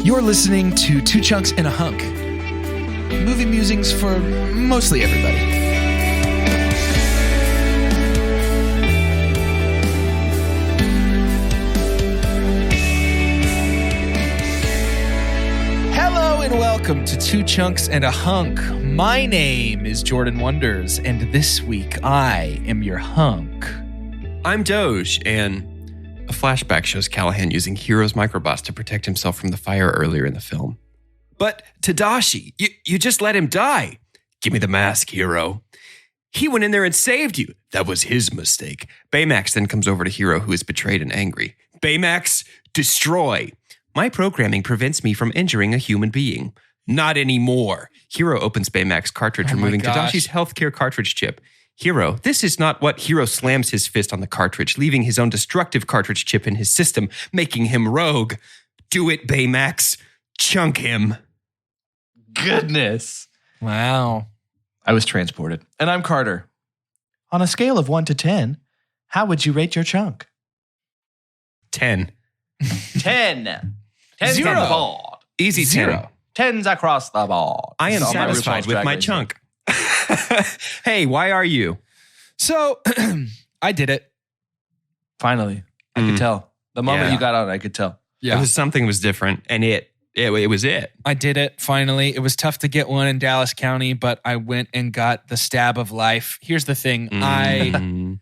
You're listening to Two Chunks and a Hunk. Movie musings for mostly everybody. Hello and welcome to Two Chunks and a Hunk. My name is Jordan Wonders, and this week I am your hunk. I'm Doge, and a flashback shows Callahan using Hero's microbots to protect himself from the fire earlier in the film. But Tadashi, you just let him die. Give me the mask, Hero. He went in there and saved you. That was his mistake. Baymax then comes over to Hero, who is betrayed and angry. Baymax, destroy. My programming prevents me from injuring a human being. Not anymore. Hero opens Baymax cartridge, removing Tadashi's healthcare cartridge chip. Hero, this is not what Hero slams his fist on the cartridge, leaving his own destructive cartridge chip in his system, making him rogue. Do it, Baymax. Chunk him. Goodness. Wow. I was transported. And I'm Carter. On a scale of 1 to 10, how would you rate your chunk? 10. 10. 10's Zero. on the board. Easy 0. 10's across the board. I am So my satisfied response with track my rating. chunk. Hey, why are you? So, I did it. Finally. I could tell. The moment Yeah. you got on, I could tell. It was something was different, and it was it. I did it finally. It was tough to get one in Dallas County, but I went and got the stab of life. Here's the thing. I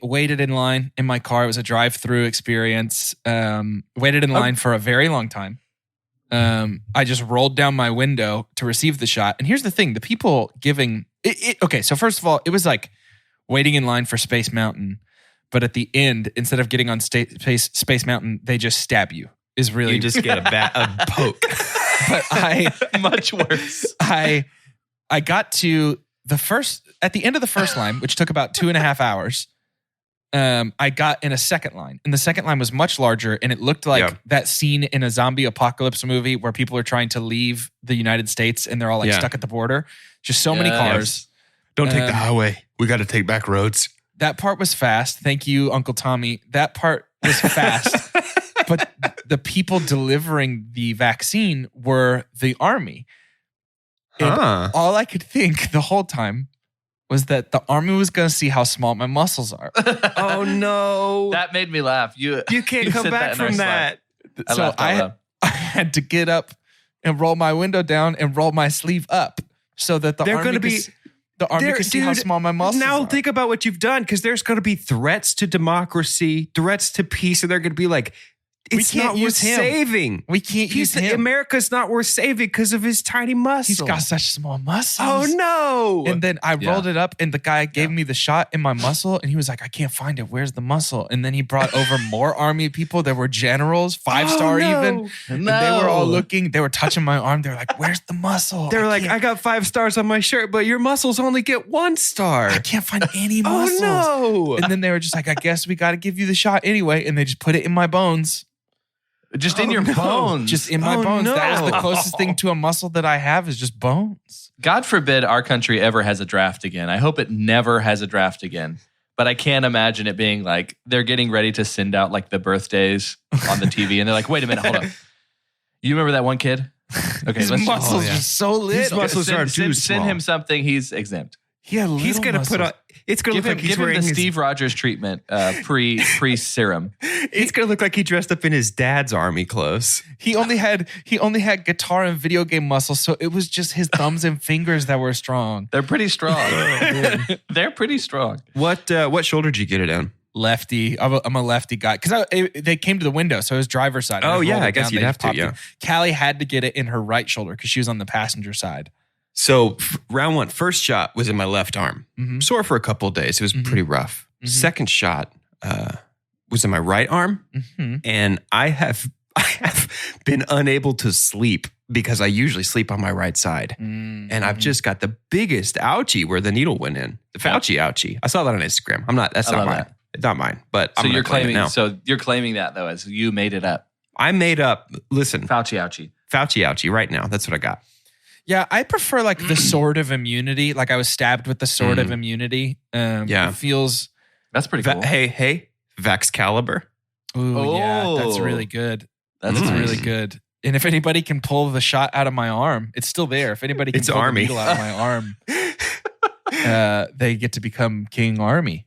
waited in line in my car. It was a drive-through experience. Waited in line for a very long time. I just rolled down my window to receive the shot. And here's the thing. The people giving it. Okay, so first of all, it was like waiting in line for Space Mountain. But at the end, instead of getting on Space Mountain, they just stab you. Is really You just get a poke. But Much worse. I got to at the end of the first line, which took about 2.5 hours. I got in a second line, and the second line was much larger, and it looked like that scene in a zombie apocalypse movie where people are trying to leave the United States and they're all like stuck at the border. Just so many cars. Don't take the highway. We got to take back roads. That part was fast. Thank you, Uncle Tommy. That part was fast. But the people delivering the vaccine were the army. And all I could think the whole time was that the army was going to see how small my muscles are. Oh, no. That made me laugh. You can't come said back in our from that. Slack. So laughed out loud. I had to get up and roll my window down and roll my sleeve up so that the army could see how small my muscles are. Now think about what you've done, because there's going to be threats to democracy, threats to peace, and they're going to be like, it's can't not worth use him. saving. We can't use him. America's not worth saving because of his tiny muscles. He's got such small muscles. Oh, no. And then I rolled it up, and the guy gave me the shot in my muscle, and he was like, I can't find it. Where's the muscle? And then he brought over more army people. There were generals, 5-star even. And they were all looking. They were touching my arm. They were like, where's the muscle? They're like, I got 5 stars on my shirt, but your muscles only get 1 star. I can't find any muscles. Oh, no. And then they were just like, I guess we got to give you the shot anyway. And they just put it in my bones. Just in your bones. Just in my bones. No. That is the closest thing to a muscle that I have is just bones. God forbid our country ever has a draft again. I hope it never has a draft again. But I can't imagine it being like they're getting ready to send out like the birthdays on the TV. And they're like, wait a minute, hold up. You remember that one kid? Okay, His muscles are so little. His muscles are too Send small. him something. He's exempt. He's going to put on... It's going to look like he's give him wearing the his... Steve Rogers treatment pre-serum. It's going to look like he dressed up in his dad's army clothes. He only had guitar and video game muscles, so it was just his thumbs and fingers that were strong. They're pretty strong. They're pretty strong. What shoulder did you get it on? Lefty. I'm a lefty guy because they came to the window, so it was driver's side. Oh, yeah, I guess down, you'd they have to, popped yeah. it. Callie had to get it in her right shoulder because she was on the passenger side. So round 1, first shot was in my left arm. Mm-hmm. Sore for a couple of days. It was pretty rough. Mm-hmm. Second shot was in my right arm. Mm-hmm. And I have been unable to sleep because I usually sleep on my right side. Mm-hmm. And I've just got the biggest ouchie where the needle went in. The Fauci ouchie. I saw that on Instagram. That's not mine. It's not mine. But So I'm you're claim it claiming now. so you're claiming that though as you made it up. I made up, listen, Fauci ouchie. Fauci ouchie right now. That's what I got. Yeah, I prefer like the sword of immunity. Like I was stabbed with the sword of immunity. Yeah. It feels. That's pretty cool. Hey, Vax Caliber. Ooh, yeah, that's Oh. really good. That's That's nice. really good. And if anybody can pull the shot out of my arm, it's still there. If anybody can pull the needle out of my arm, they get to become King Army.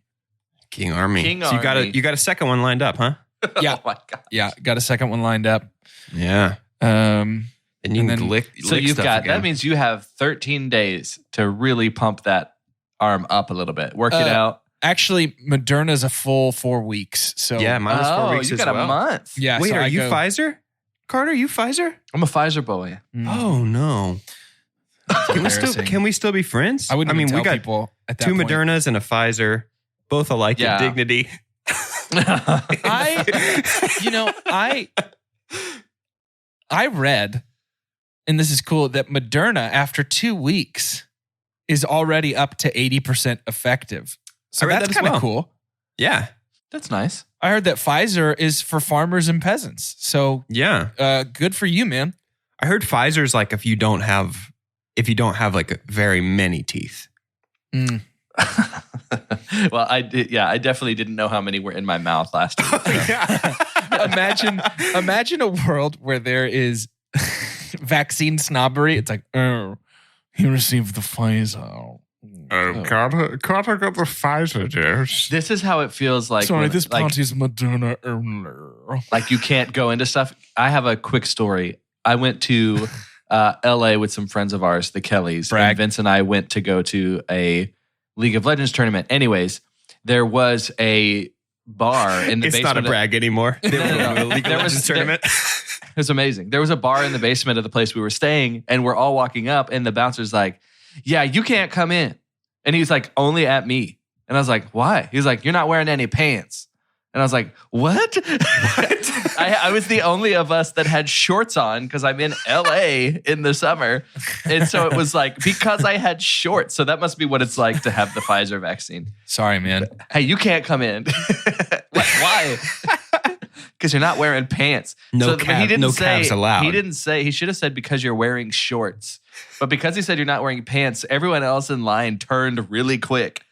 King Army. King so Army. you got a second one lined up, huh? Yeah. Oh my God. Yeah, got a second one lined up. Yeah. And you can lick So you've stuff got, again. that means you have 13 days to really pump that arm up a little bit. Work it out. Actually, Moderna's a full 4 weeks. So Yeah, mine was 4 weeks you as got well. a month. yeah. Wait, so are I you go- Pfizer? Carter, you Pfizer? I'm a Pfizer boy. Oh no. Embarrassing. Can we still be friends? I wouldn't mean, even we tell got people at that 2 point. Modernas and a Pfizer, both alike Yeah. in dignity. I read, and this is cool, that Moderna after 2 weeks is already up to 80% effective. So I read that's that as kind of well. cool. Yeah. That's nice. I heard that Pfizer is for farmers and peasants. So Yeah. good for you, man. I heard Pfizer's like if you don't have like very many teeth. Mm. Well, I definitely didn't know how many were in my mouth last week. Imagine a world where there is vaccine snobbery. It's like, oh, he received the Pfizer. Carter got the Pfizer dose. This is how it feels like. Sorry, when- this like, party's Moderna only. like you can't go into stuff. I have a quick story. I went to LA with some friends of ours, the Kellys, Brag. and Vince and I went to go to a League of Legends tournament. Anyways, there was a bar in the It's basement. not a brag anymore. They were going to a League of There Legends was- tournament. It was amazing. There was a bar in the basement of the place we were staying, and we're all walking up, and the bouncer's like, "Yeah, you can't come in." And he's like, "Only at me." And I was like, "Why?" He's like, "You're not wearing any pants." And I was like, "What?" I was the only of us that had shorts on because I'm in LA in the summer. And so it was like, because I had shorts. So that must be what it's like to have the Pfizer vaccine. Sorry, man. Hey, you can't come in. Why? Because you're not wearing pants. No but cab- no cabs allowed. He didn't say, he should have said because you're wearing shorts. But because he said you're not wearing pants, everyone else in line turned really quick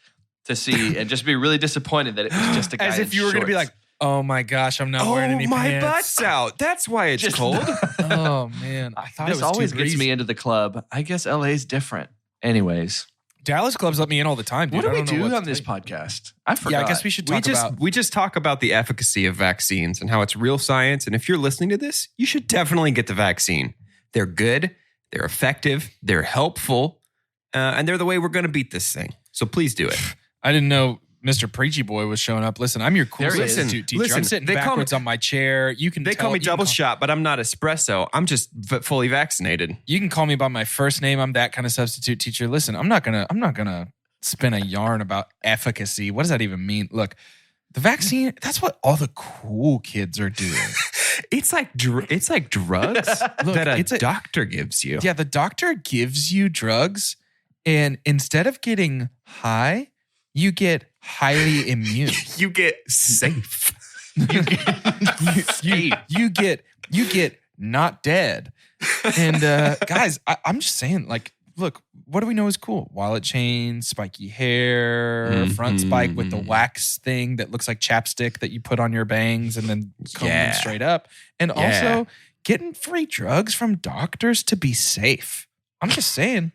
to see and just be really disappointed that it was just a guy As if in you were going to be shorts. like, oh my gosh, I'm not wearing any my pants. butt's out. That's why it's Just- cold. Oh man, I thought This it was always too gets breezy. me into the club. I guess LA's different. Anyways, Dallas clubs let me in all the time, dude. what do I we don't know do what on to this tell you. podcast? I forgot. Yeah, I guess we should talk about. We just talk about the efficacy of vaccines and how it's real science. And if you're listening to this, you should definitely get the vaccine. They're good, they're effective, they're helpful, and they're the way we're going to beat this thing. So please do it. I didn't know Mr. Preachy Boy was showing up. Listen, I'm your cool There he is. substitute teacher. Listen, I'm sitting they call backwards me- on my chair. You can They call me double shot, but I'm not espresso. I'm just fully vaccinated. You can call me by my first name. I'm that kind of substitute teacher. Listen, I'm not gonna spin a yarn about efficacy. What does that even mean? Look, the vaccine, that's what all the cool kids are doing. It's like drugs Look, that it's a- doctor gives you. Yeah, the doctor gives you drugs, and instead of getting high, you get highly immune. You get safe. you get not dead. And guys, I'm just saying, like, look, what do we know is cool? Wallet chain, spiky hair, front spike with the wax thing that looks like chapstick that you put on your bangs and then comb them Yeah. straight up. And also getting free drugs from doctors to be safe. I'm just saying,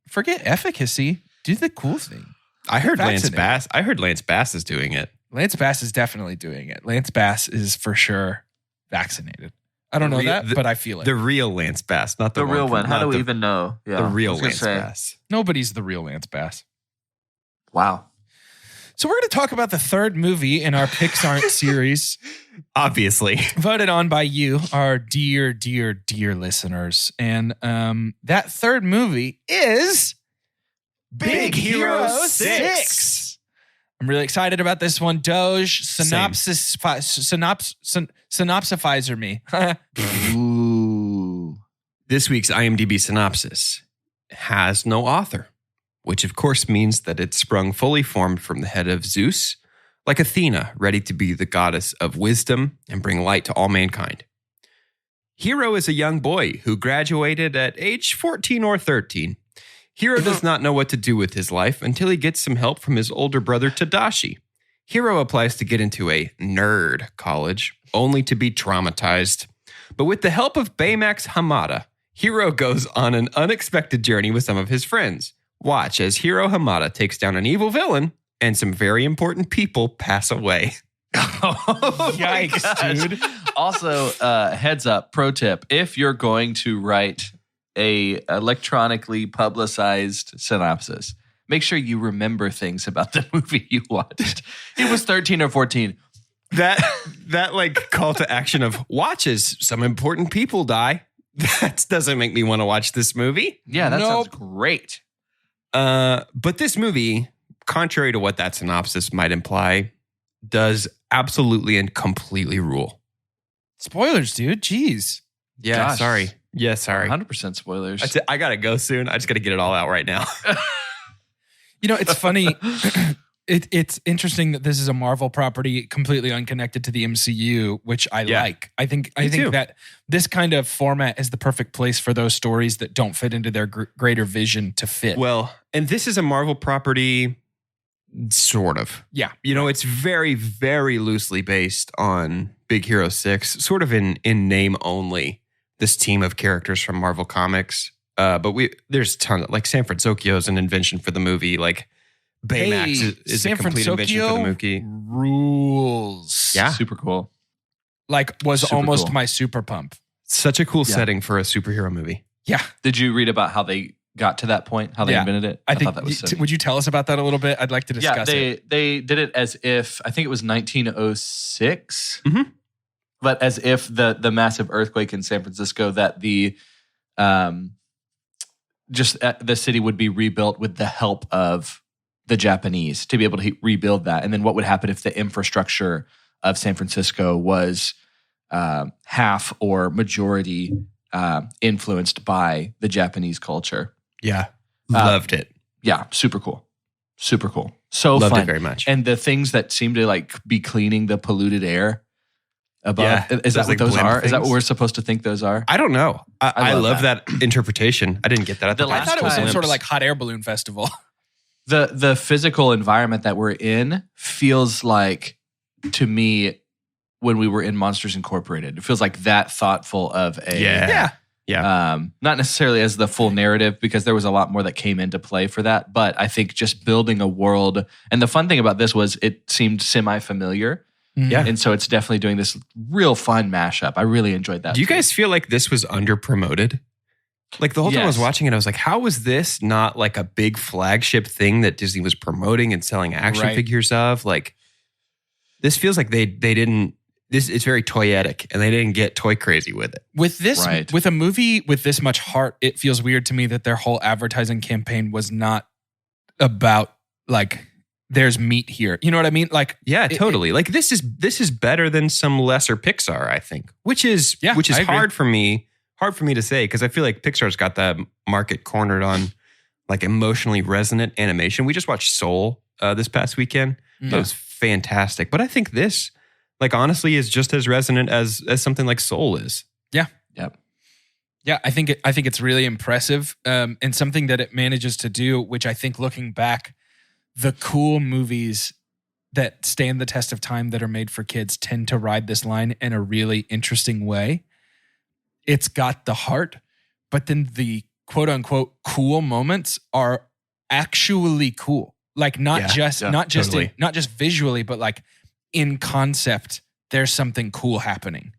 forget efficacy. Do the cool thing. I heard Lance Vaccinated. Bass. I heard Lance Bass is doing it. Lance Bass is definitely doing it. Lance Bass is for sure vaccinated. I don't know that, but I feel it. The real Lance Bass, not the, the real one. How not do we the- even know? Yeah, The I real was gonna Lance say, Bass. Nobody's the real Lance Bass. Wow. So we're going to talk about the third movie in our Pixar series, Obviously. voted on by you, our dear, dear, dear listeners. And that third movie is Big Hero 6. I'm really excited about this one. Doge, synopsifizer me. Ooh. This week's IMDb synopsis has no author, which of course means that it sprung fully formed from the head of Zeus, like Athena, ready to be the goddess of wisdom and bring light to all mankind. Hero is a young boy who graduated at age 14 or 13. Hero does not know what to do with his life until he gets some help from his older brother Tadashi. Hero applies to get into a nerd college, only to be traumatized. But with the help of Baymax Hamada, Hiro goes on an unexpected journey with some of his friends. Watch as Hiro Hamada takes down an evil villain and some very important people pass away. Yikes, dude. Also, heads up, pro tip, if you're going to write a electronically publicized synopsis, make sure you remember things about the movie you watched. It was 13 or 14. That like call to action of watch as some important people die. That doesn't make me want to watch this movie. Yeah, that sounds great. But this movie, contrary to what that synopsis might imply, does absolutely and completely rule. Spoilers, dude. Jeez. Yeah, Gosh. sorry. Yeah, sorry. 100% spoilers. That's it. I gotta go soon. I just gotta get it all out right now. You know, it's funny. It's interesting that this is a Marvel property completely unconnected to the MCU, which I like. I think too. that this kind of format is the perfect place for those stories that don't fit into their greater vision to fit. Well, and this is a Marvel property, sort of. Yeah. You know, it's very, very loosely based on Big Hero 6, sort of in name only, this team of characters from Marvel Comics. But there's tons of, like, San Francisco is an invention for the movie. Like, Baymax is a complete invention for the movie. Rules. Yeah. Super cool. Like, was Super almost cool. my super pump. Such a cool setting for a superhero movie. Yeah. Did you read about how they got to that point? How they invented it? I think thought that was so neat. would you tell us about that a little bit? I'd like to discuss it. They did it as if, I think it was 1906, Mhm. but as if the massive earthquake in San Francisco that the city would be rebuilt with the help of the Japanese to be able to rebuild that. And then what would happen if the infrastructure of San Francisco was half or majority influenced by the Japanese culture? Yeah. Loved it. Yeah, super cool. Super cool. So Loved fun. it very much. And the things that seem to like be cleaning the polluted air above. Yeah, Is that those, what like, those blend are? Is that things. what we're supposed to think those are? I don't know. I love love that interpretation. I didn't get that at the The I last thought it was some time- sort of like hot air balloon festival. The physical environment that we're in feels like, to me, when we were in Monsters Incorporated, it feels like that thoughtful of a Yeah. not necessarily as the full narrative, because there was a lot more that came into play for that. But I think just building a world, and the fun thing about this was it seemed semi-familiar. Yeah. And so it's definitely doing this real fun mashup. I really enjoyed that. Do you guys feel like this was under promoted? Like the whole time I was Yes. watching it, I was like, how was this not like a big flagship thing that Disney was promoting and selling action Right. figures of? Like, this feels like they didn't, it's very toyetic and they didn't get toy crazy with it. With this, Right. with a movie with this much heart, it feels weird to me that their whole advertising campaign was not about like there's meat here. You know what I mean? Like, Yeah, It- totally. Like this is better than some lesser Pixar, I think, which is Yeah, I agree. hard for me to say, because I feel like Pixar's got the market cornered on like emotionally resonant animation. We just watched Soul this past weekend. That was fantastic. But I think this, like, honestly, is just as resonant as something like Soul is. Yeah. Yep. Yeah, I think it's really impressive, and something that it manages to do, which I think looking back, the cool movies that stand the test of time that are made for kids tend to ride this line in a really interesting way. It's got the heart, but then the quote unquote cool moments are actually cool. Like not just totally. not just visually, but like in concept, there's something cool happening.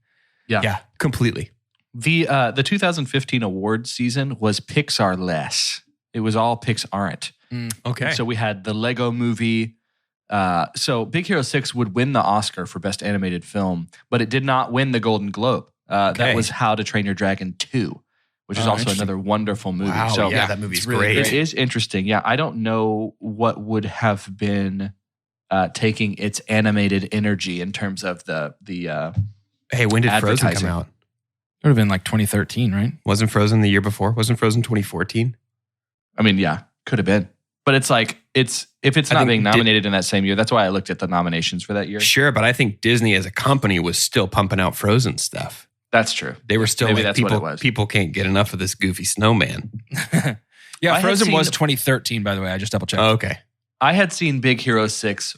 Yeah, completely. The 2015 award season was Pixar-less. It was all Pixar-ent. Okay. So we had the Lego movie. So Big Hero 6 would win the Oscar for Best Animated Film, but it did not win the Golden Globe. Okay. That was How to Train Your Dragon 2, which is also interesting. another wonderful movie. Wow, so yeah, that movie's it's really great. it is interesting. Yeah, I don't know what would have been taking its animated energy in terms of the Hey, when did Frozen come Advertising. out? It would have been like 2013, right? Wasn't Frozen the year before? Wasn't Frozen 2014? I mean, yeah, could have been. But it's like, if it's I not think being nominated in that same year, that's why I looked at the nominations for that year. Sure, but I think Disney as a company was still pumping out Frozen stuff. That's true. They were still Maybe like, that's what it was. people can't get enough of this goofy snowman. Yeah, I had Frozen was seen- 2013, by the way. I just double checked. Oh, okay. I had seen Big Hero 6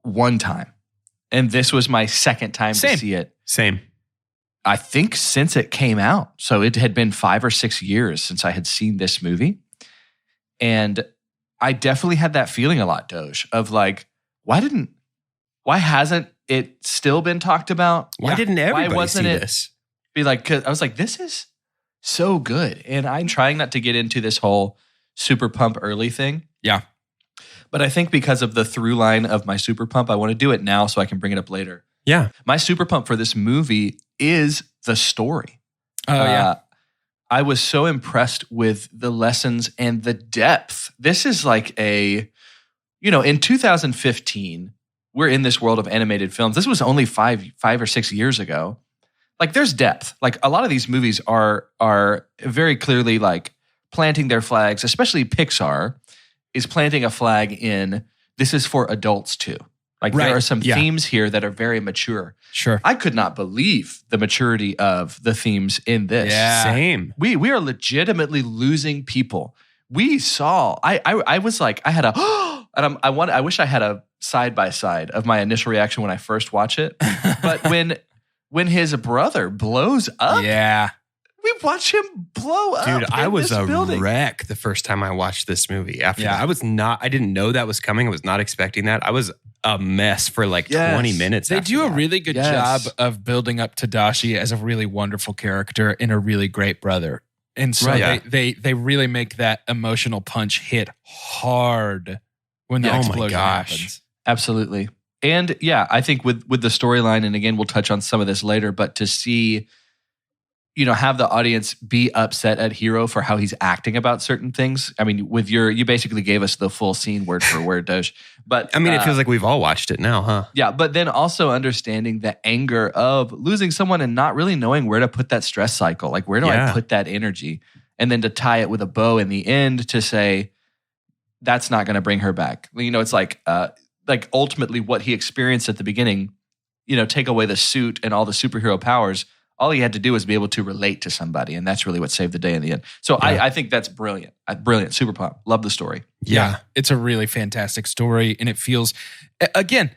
one time, and this was my second time Same. to see it. Same. I think since it came out. So it had been 5 or 6 years since I had seen this movie. And I definitely had that feeling a lot, Doge, of like, why hasn't it still been talked about? Why didn't everybody wasn't see it this? Be like, 'cause I was like, this is so good. And I'm trying not to get into this whole super pump early thing. Yeah. But I think because of the through line of my super pump, I want to do it now so I can bring it up later. Yeah. My super pump for this movie is the story. Oh, yeah. I was so impressed with the lessons and the depth. This is like in 2015, we're in this world of animated films. This was only 5 or 6 years ago. Like there's depth. Like a lot of these movies are very clearly like planting their flags, especially Pixar is planting a flag in this is for adults too. Like Right. there are some Yeah. themes here that are very mature. Sure. I could not believe the maturity of the themes in this. Yeah. Same. We are legitimately losing people. We saw. I was like, I had a and I wish I had a side by side of my initial reaction when I first watch it. But when his brother blows up, Yeah. we watch him blow up. Dude, I in was this a building. wreck the first time I watched this movie. After Yeah. that, I didn't know that was coming. I was not expecting that. I was a mess for like Yes. 20 minutes. They after do a that. really good Yes. job of building up Tadashi as a really wonderful character and a really great brother. And so Right. Yeah. they really make that emotional punch hit hard when the Yeah. Oh my explosion gosh. happens. Absolutely. And yeah, I think with the storyline, and again, we'll touch on some of this later, but to see, have the audience be upset at Hiro for how he's acting about certain things. I mean, you basically gave us the full scene word for word, Doge. But I mean, it feels like we've all watched it now, huh? yeah, but then also understanding the anger of losing someone and not really knowing where to put that stress cycle. Like, where do Yeah. I put that energy? And then to tie it with a bow in the end to say, that's not going to bring her back. It's like ultimately what he experienced at the beginning, take away the suit and all the superhero powers. All he had to do was be able to relate to somebody. And that's really what saved the day in the end. So Yeah. I think that's brilliant. Brilliant. Super pump. Love the story. Yeah. It's a really fantastic story. And it feels, again,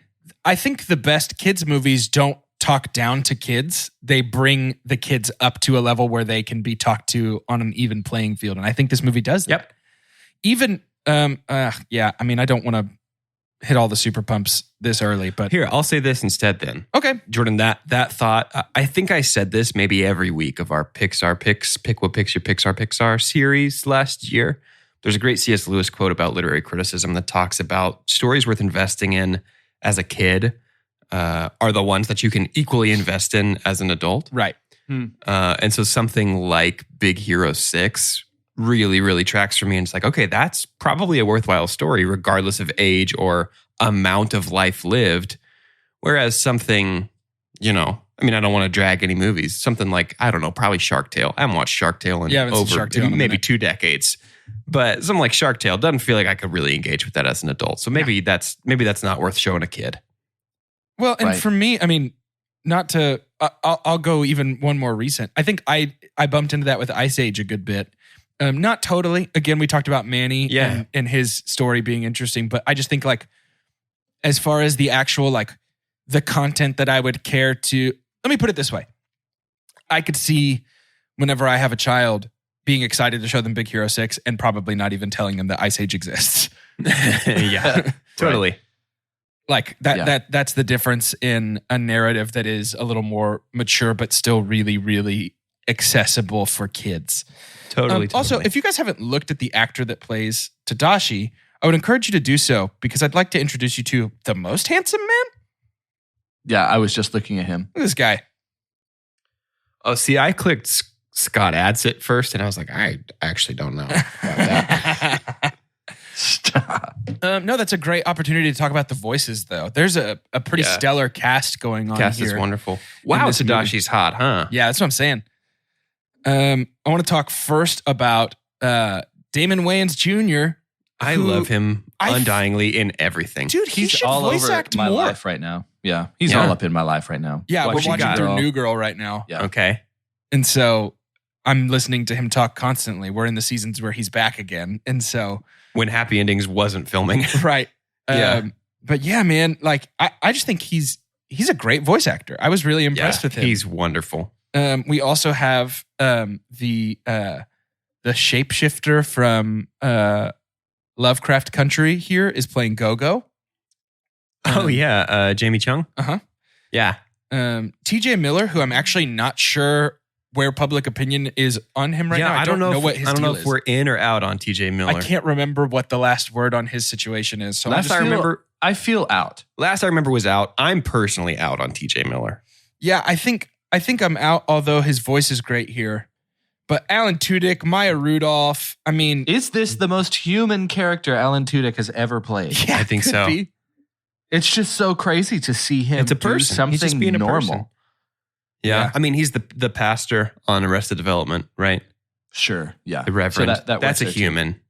I think the best kids' movies don't talk down to kids. They bring the kids up to a level where they can be talked to on an even playing field. And I think this movie does that. Yep. Even, I mean, I don't want to hit all the super pumps this early, but Here, I'll say this instead then. okay. Jordan, that thought, I think I said this maybe every week of our Pixar Picks, Pick What Picks Your Pixar series last year. There's a great C.S. Lewis quote about literary criticism that talks about stories worth investing in as a kid are the ones that you can equally invest in as an adult. Right. And so something like Big Hero 6 really, really tracks for me. And it's like, okay, that's probably a worthwhile story, regardless of age or amount of life lived. Whereas something, I don't want to drag any movies. Something like, I don't know, probably Shark Tale. I haven't watched Shark Tale in Yeah, I haven't seen over Shark Tale in a maybe minute. 2 decades. But something like Shark Tale doesn't feel like I could really engage with that as an adult. So maybe that's not worth showing a kid. Well, and Right. for me, I mean, not to, I'll go even one more recent. I think I bumped into that with Ice Age a good bit. Not totally. Again, we talked about Manny Yeah. and his story being interesting, but I just think like, as far as the actual, like the content that I would care to, let me put it this way. I could see whenever I have a child being excited to show them Big Hero 6 and probably not even telling them that Ice Age exists. Yeah, totally. Like that, Yeah. that's the difference in a narrative that is a little more mature, but still really, really accessible for kids. Totally. Also, if you guys haven't looked at the actor that plays Tadashi, I would encourage you to do so because I'd like to introduce you to the most handsome man. Yeah, I was just looking at him. Look at this guy. Oh, see, I clicked Scott Adsit first, and I was like, I actually don't know about that. Stop. No, that's a great opportunity to talk about the voices, though. There's a pretty Yeah. stellar cast going on Cast here. is wonderful. Wow, this movie. Tadashi's hot, huh? Yeah, that's what I'm saying. I want to talk first about Damon Wayans Jr. I who- love him I- undyingly in everything. Dude, he He's should all voice over act my more. life right now. Yeah, he's Yeah. all up in my life right now. Yeah, What we're you watching got? through New Girl right now. Yeah. Okay. And so I'm listening to him talk constantly. We're in the seasons where he's back again. And so, When Happy Endings wasn't filming. right. Yeah. But yeah, man, like I just think he's a great voice actor. I was really impressed with him. He's wonderful. We also have the shapeshifter from Lovecraft Country here is playing Go-Go. Oh yeah, Jamie Chung. Uh-huh. Yeah. TJ Miller, who I'm actually not sure where public opinion is on him right now. I don't know what his I don't deal know if is. we're in or out on TJ Miller. I can't remember what the last word on his situation is. So Last I feel out. I remember was out. I'm personally out on TJ Miller. yeah, I think I'm out, although his voice is great here. But Alan Tudyk, Maya Rudolph, I mean... Is this the most human character Alan Tudyk has ever played? Yeah, I think could so. be. It's just so crazy to see him It's a do person. something He's just being a normal. person. Yeah. I mean, he's the pastor on Arrested Development, right? Sure, yeah. The Reverend. So that That's works a there, too. human.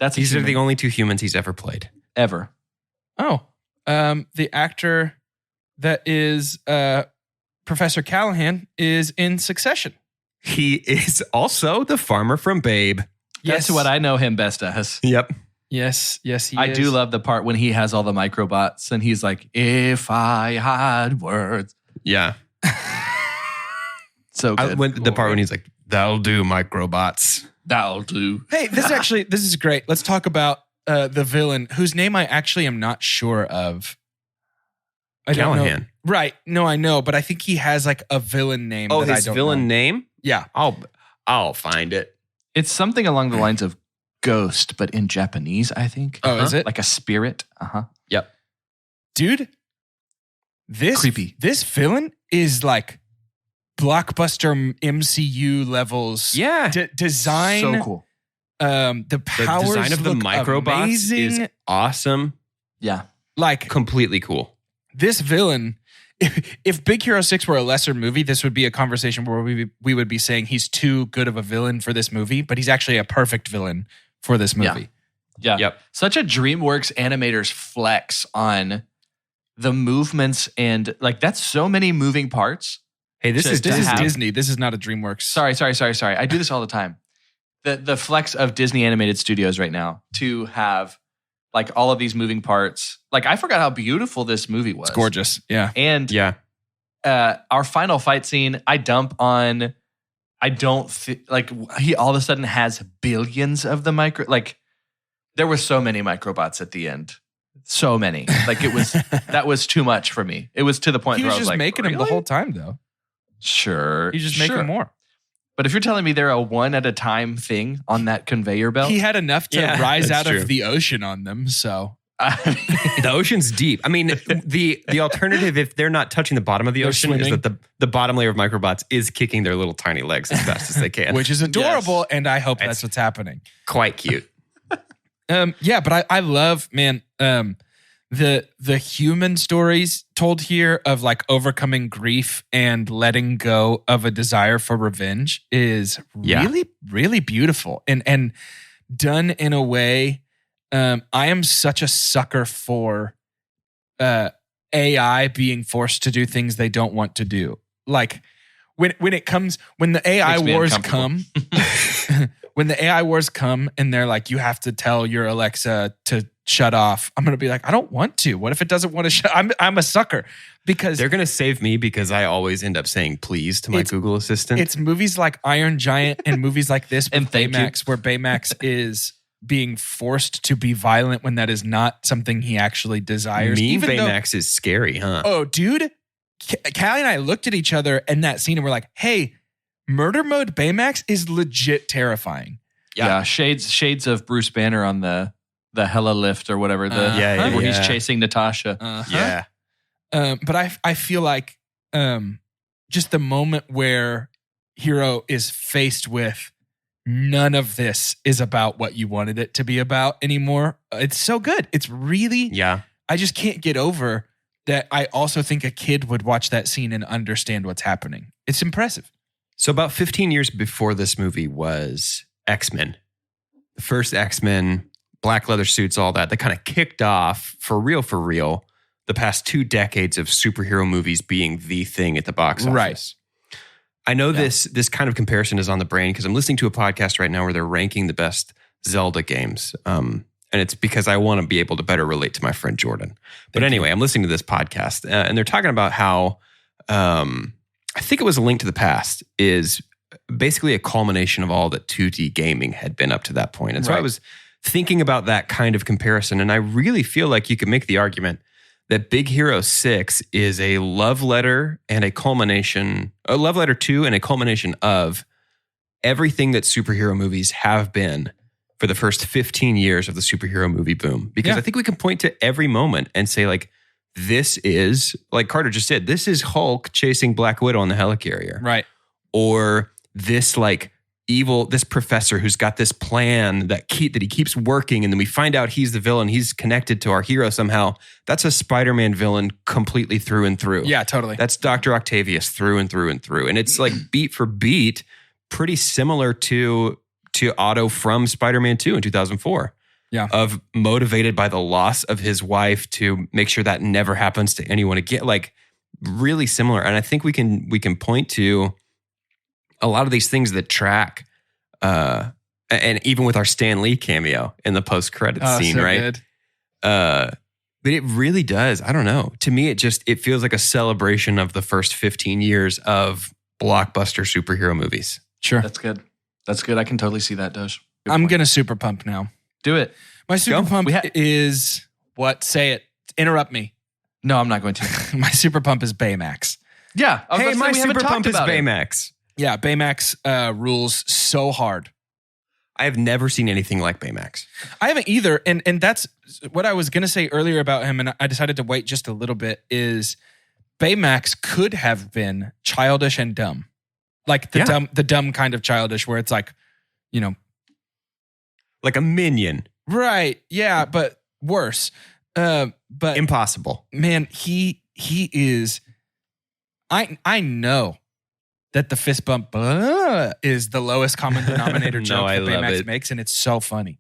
That's a These are human the only two humans he's ever played. ever. Oh, the actor that is Professor Callahan is in Succession. He is also the farmer from Babe. That's what I know him best as. Yep. Yes, he I is. do love the part when he has all the microbots and he's like, if I had words. Yeah. So good. The part when he's like, "That'll do, microbots." That'll do. Hey, this is great. Let's talk about the villain, whose name I actually am not sure of. I don't know. Callahan. Right. No, I know, but I think he has like a villain name. Oh, that his I don't villain know. name? Yeah. I'll find it. It's something along the lines of ghost, but in Japanese, I think. Oh, is it? Like a spirit. Uh-huh. Yep. Dude, this Creepy. This villain is like blockbuster MCU levels. Yeah. Design. So cool. The The powers design of the look microbots amazing. is awesome. Yeah. Like Completely cool. this villain. If Big Hero 6 were a lesser movie, this would be a conversation where we would be saying he's too good of a villain for this movie, but he's actually a perfect villain for this movie. Yeah. Yep. Such a DreamWorks animator's flex on the movements and like that's so many moving parts. Hey, this So is to This is have- Disney. This is not a DreamWorks. Sorry. I do this all the time. The flex of Disney animated studios right now to have like all of these moving parts. Like I forgot how beautiful this movie was. It's gorgeous. Yeah. And Yeah. our final fight scene, I dump on. I don't like he all of a sudden has billions of the micro. Like there were so many microbots at the end, so many. Like it was that was too much for me. It was to the point He where was I was just like, making them the "Really?" whole time, though. Sure, He's just sure. making more. But if you're telling me they're a one at a time thing on that conveyor belt, He had enough to Yeah, rise that's out true. of the ocean on them. So The ocean's deep. I mean, the alternative, if they're not touching the bottom of the They're ocean, is swimming. that the bottom layer of microbots is kicking their little tiny legs as fast as they can. which is adorable, Yes. and I hope It's- that's what's happening. quite cute. Yeah, but I love, man, the human stories told here of like overcoming grief and letting go of a desire for revenge is Yeah. really, really beautiful and done in a way. I am such a sucker for AI being forced to do things they don't want to do. Like when the AI Makes me wars uncomfortable. come, when the AI wars come and they're like, you have to tell your Alexa to shut off. I'm going to be like, I don't want to. What if it doesn't want to shut? I'm a sucker because They're going to save me because I always end up saying please to my It's- Google Assistant. it's movies like Iron Giant and movies like this with And thank you. Baymax, where Baymax is being forced to be violent when that is not something he actually desires. Mean Even though- Baymax is scary, huh? oh, dude, Callie and I looked at each other in that scene and we're like, hey, murder mode Baymax is legit terrifying. yeah, shades of Bruce Banner on the Hella lift or whatever Yeah, where yeah. he's chasing Natasha. Uh-huh. Yeah. But I feel like just the moment where Hero is faced with none of this is about what you wanted it to be about anymore. It's so good. It's really, Yeah. I just can't get over that. I also think a kid would watch that scene and understand what's happening. It's impressive. So about 15 years before this movie was X-Men. The first X-Men, black leather suits, all that. They kind of kicked off for real, the past 2 decades of superhero movies being the thing at the box office. Right. I know this kind of comparison is on the brain because I'm listening to a podcast right now where they're ranking the best Zelda games. And it's because I want to be able to better relate to my friend Jordan. But anyway, I'm listening to this podcast and they're talking about how I think it was A Link to the Past, is basically a culmination of all that 2D gaming had been up to that point. And so I was thinking about that kind of comparison, and I really feel like you could make the argument that Big Hero 6 is a love letter and a culmination, a love letter to and a culmination of everything that superhero movies have been for the first 15 years of the superhero movie boom. Because I think we can point to every moment and say, like, this is, like Carter just said, this is Hulk chasing Black Widow on the helicarrier. Right. Or this, like, evil, this professor who's got this plan that he keeps working, and then we find out he's the villain. He's connected to our hero somehow. That's a Spider-Man villain completely through and through. Yeah, totally. That's Dr. Octavius through and through and through. And it's like beat for beat, pretty similar to Otto from Spider-Man 2 in 2004. Yeah. Of motivated by the loss of his wife to make sure that never happens to anyone again. Like, really similar. And I think we can point to a lot of these things that track, and even with our Stan Lee cameo in the post-credits scene, so right? Good. But it really does. I don't know. To me, it feels like a celebration of the first 15 years of blockbuster superhero movies. Sure. That's good. That's good. I can totally see that, Doge. Good I'm point. going to super pump now. Do it. My super pump We is what? Say it. Interrupt me. No, I'm not going to. My super pump is Baymax. Yeah. I was Hey, about to say, my we haven't super talked pump is about it. Baymax. Yeah, Baymax rules so hard. I have never seen anything like Baymax. I haven't either. And that's what I was going to say earlier about him, and I decided to wait just a little bit, is Baymax could have been childish and dumb. Like the dumb kind of childish where it's like, you know. Like a minion. Right. Yeah, but worse. But Impossible. man, he is. I know that the fist bump is the lowest common denominator No, joke I that love Baymax it. makes, and it's so funny.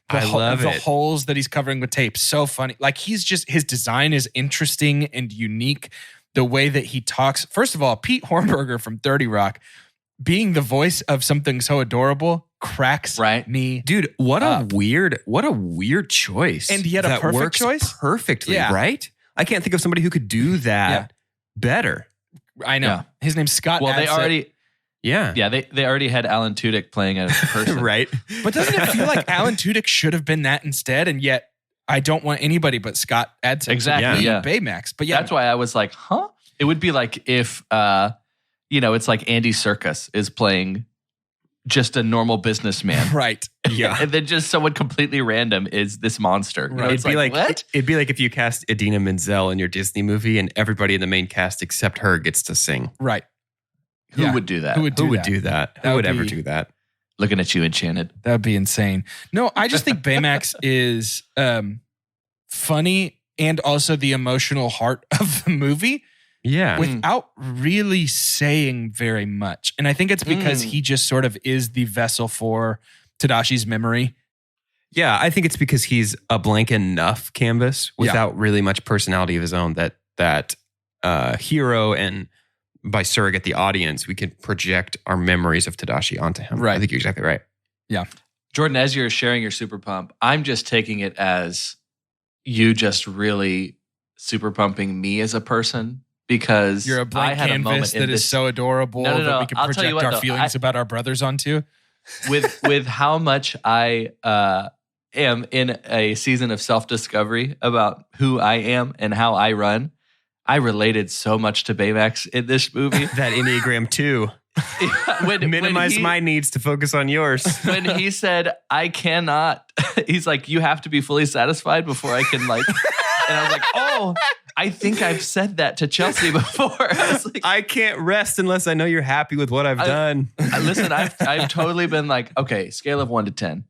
I love the it. holes that he's covering with tape, so funny. Like his design is interesting and unique. The way that he talks. First of all, Pete Hornberger from 30 Rock being the voice of something so adorable cracks me. Dude, what up. a weird choice. And yet a that perfect works choice? perfectly, Yeah. right? I can't think of somebody who could do that better. I know. Yeah. His name's Scott. Well, they Adsit. already, Yeah. they already had Alan Tudyk playing a person. Right. But doesn't it feel like Alan Tudyk should have been that instead? And yet I don't want anybody but Scott Adsit Exactly, to be yeah. Baymax. But yeah, That's why I was like, huh? It would be like if, it's like Andy Serkis is playing just a normal businessman. right. Yeah. And then just someone completely random is this monster. You know, Right. it's like, what? It'd be like if you cast Idina Menzel in your Disney movie and everybody in the main cast except her gets to sing. Right. Who Yeah. would do that? Who would do Who would that? do that? That Who would would ever be- do that? Looking at you, Enchanted. That would be insane. No, I just think Baymax is funny and also the emotional heart of the movie Yeah. without really saying very much. And I think it's because he just sort of is the vessel for Tadashi's memory. Yeah, I think it's because he's a blank enough canvas without really much personality of his own that hero and by surrogate the audience, we can project our memories of Tadashi onto him. Right. I think you're exactly right. Yeah. Jordan, as you're sharing your super pump, I'm just taking it as you just really super pumping me as a person because You're a I blank had a canvas moment in that is this so adorable No, that we can I'll tell project you what, our though. feelings about our brothers onto. with how much I am in a season of self-discovery about who I am and how I run. I related so much to Baymax in this movie. That Enneagram 2. Minimize my needs to focus on yours. When he said, I cannot, he's like, you have to be fully satisfied before I can like, and I was like, oh, I think I've said that to Chelsea before. I was like, I can't rest unless I know you're happy with what I've done. listen, I've totally been like, okay, scale of 1 to 10.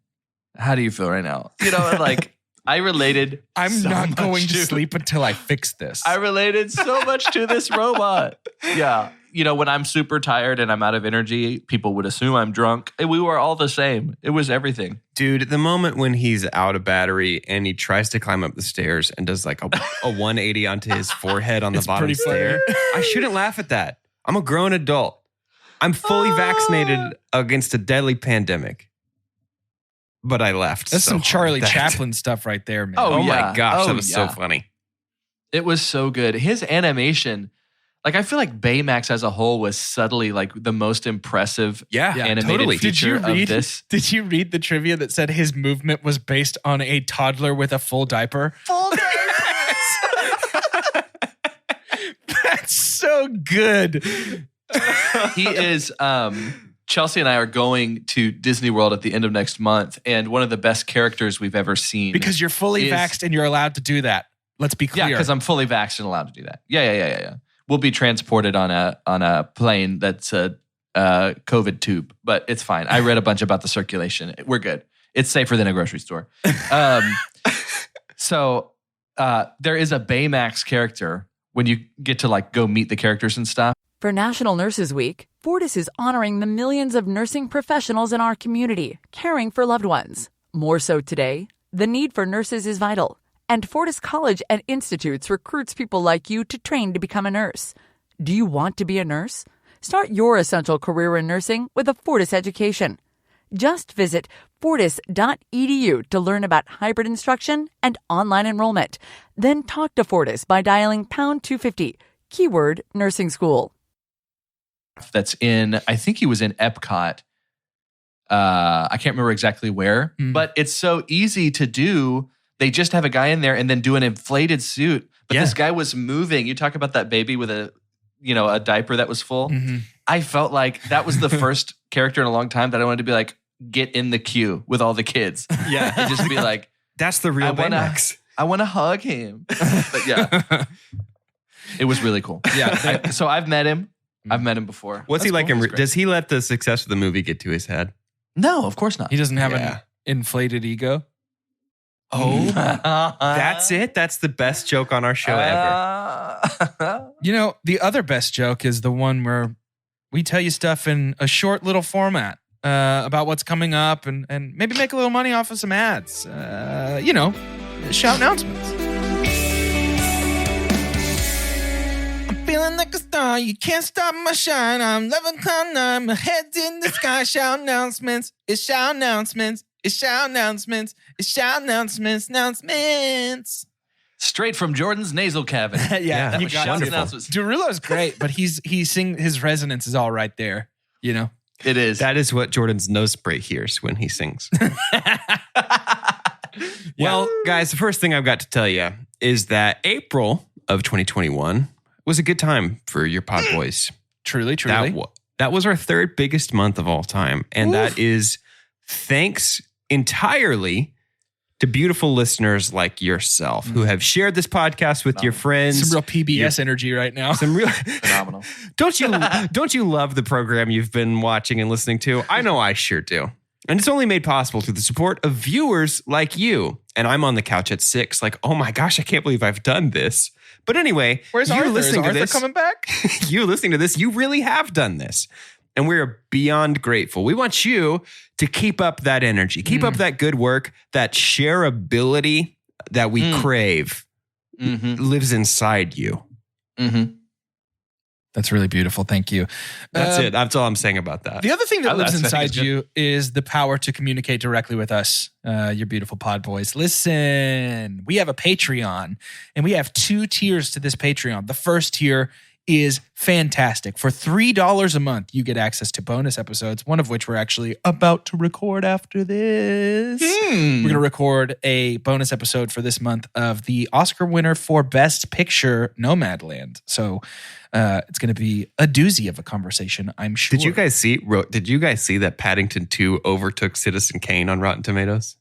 How do you feel right now? You know, like I related. I'm so not much going to sleep until I fix this. I related so much to this robot. Yeah. You know, when I'm super tired and I'm out of energy, people would assume I'm drunk. And we were all the same. It was everything. Dude, the moment when he's out of battery and he tries to climb up the stairs and does like a 180 onto his forehead on the It's bottom pretty funny. stair, I shouldn't laugh at that. I'm a grown adult. I'm fully vaccinated against a deadly pandemic. But I laughed. That's so some hard Charlie at that. Chaplin stuff right there, man. Oh, Oh yeah. my gosh, Oh, that was so yeah. funny. It was so good. His animation, Like, I feel like Baymax as a whole was subtly like the most impressive animated totally. feature of this. Did you read the trivia that said his movement was based on a toddler with a full diaper? Full diapers! That's so good. He is, Chelsea and I are going to Disney World at the end of next month, and one of the best characters we've ever seen. Because you're fully vaxxed and you're allowed to do that. Let's be clear. Yeah, because I'm fully vaxxed and allowed to do that. Yeah. We'll be transported on a plane that's a COVID tube, but it's fine. I read a bunch about the circulation. We're good. It's safer than a grocery store. So there is a Baymax character when you get to like go meet the characters and stuff. For National Nurses Week, Fortis is honoring the millions of nursing professionals in our community, caring for loved ones. More so today, the need for nurses is vital. And Fortis College and Institutes recruits people like you to train to become a nurse. Do you want to be a nurse? Start your essential career in nursing with a Fortis education. Just visit fortis.edu to learn about hybrid instruction and online enrollment. Then talk to Fortis by dialing pound 250, keyword nursing school. That's in, I think he was in Epcot. I can't remember exactly where, but it's so easy to do. They just have a guy in there and then do an inflated suit. But this guy was moving. You talk about that baby with a diaper that was full. Mm-hmm. I felt like that was the first character in a long time that I wanted to be like, get in the queue with all the kids. Yeah. And just be like, that's the real Baymax. I want to hug him. But yeah, it was really cool. Yeah. So I've met him. I've met him before. What's he like? Does he let the success of the movie get to his head? No, of course not. He doesn't have an inflated ego. Oh, that's it? That's the best joke on our show ever. You know, the other best joke is the one where we tell you stuff in a short little format about what's coming up and maybe make a little money off of some ads. Shout announcements. I'm feeling like a star. You can't stop my shine. I'm loving cloud nine. My head's in the sky. Shout announcements. It's shout announcements. It's shout announcements. It's shout announcements. Straight from Jordan's nasal cavity. Yeah, that you was got shout it. announcements. Derulo's great, but his resonance is all right there. You know, It is. That is what Jordan's nose spray hears when he sings. Well, guys, the first thing I've got to tell you is that April of 2021 was a good time for your Pod Boys. Truly. That was our third biggest month of all time. And that is thanks entirely to beautiful listeners like yourself who have shared this podcast with your friends. Some real PBS energy right now. Some real Phenomenal. Don't you love the program you've been watching and listening to? I know I sure do. And it's only made possible through the support of viewers like you. And I'm on the couch at 6, like, oh my gosh, I can't believe I've done this. But anyway, Where's you Arthur? listening Is to Arthur this, coming back? you listening to this, you really have done this. And we're beyond grateful. We want you to keep up that energy, keep up that good work, that shareability that we crave lives inside you. Mm-hmm. That's really beautiful. Thank you. That's it. That's all I'm saying about that. The other thing that lives that's inside good. you is the power to communicate directly with us, your beautiful pod boys. Listen, we have a Patreon, and we have 2 tiers to this Patreon. The first tier is fantastic. For $3 a month, you get access to bonus episodes, one of which we're actually about to record after this. We're going to record a bonus episode for this month of the Oscar winner for Best Picture, Nomadland. So it's going to be a doozy of a conversation, I'm sure. Did you guys see that Paddington 2 overtook Citizen Kane on Rotten Tomatoes?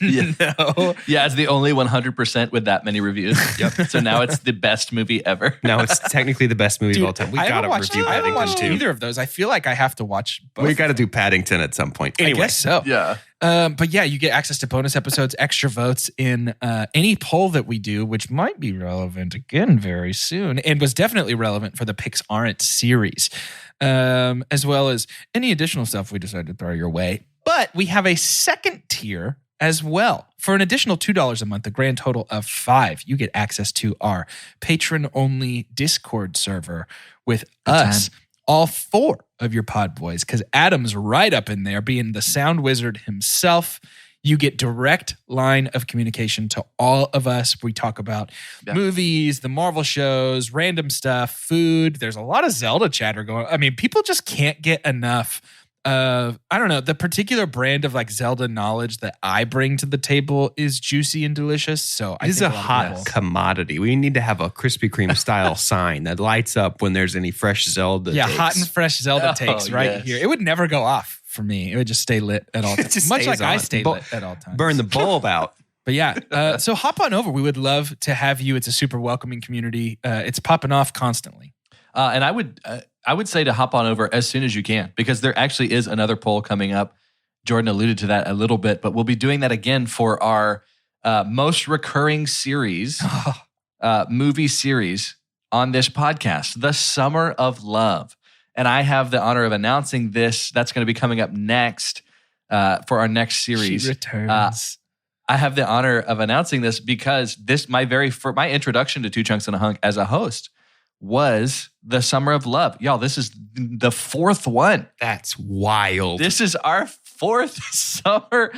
No. Yeah, it's the only 100% with that many reviews. Yep. So now it's the best movie ever. No, it's technically the best movie of all time. We I got to haven't review watched Paddington 2. either of those. I feel like I have to watch both. We got to do Paddington at some point. Anyway, I guess so. Yeah. But yeah, you get access to bonus episodes, extra votes in any poll that we do, which might be relevant again very soon, and was definitely relevant for the Picks Aren't series, as well as any additional stuff we decide to throw your way. But we have a second tier as well. For an additional $2 a month, a grand total of $5, you get access to our patron-only Discord server with us. All 4 of your pod boys, because Adam's right up in there being the sound wizard himself. You get direct line of communication to all of us. We talk about movies, the Marvel shows, random stuff, food. There's a lot of Zelda chatter going on. I mean, people just can't get enough of, I don't know, the particular brand of like Zelda knowledge that I bring to the table is juicy and delicious. So this is a hot commodity. We need to have a Krispy Kreme style sign that lights up when there's any fresh Zelda takes. Hot and fresh Zelda takes here. It would never go off for me. It would just stay lit at all times. Much like I stay lit at all times. Burn the bulb out. But yeah, so hop on over. We would love to have you. It's a super welcoming community. It's popping off constantly. And I would say to hop on over as soon as you can, because there actually is another poll coming up. Jordan alluded to that a little bit, but we'll be doing that again for our most recurring series, movie series on this podcast, The Summer of Love. And I have the honor of announcing this. That's going to be coming up next for our next series. She returns. I have the honor of announcing this because my introduction to Two Chunks and a Hunk as a host was The Summer of Love. Y'all, this is the fourth one. That's wild. This is our fourth Summer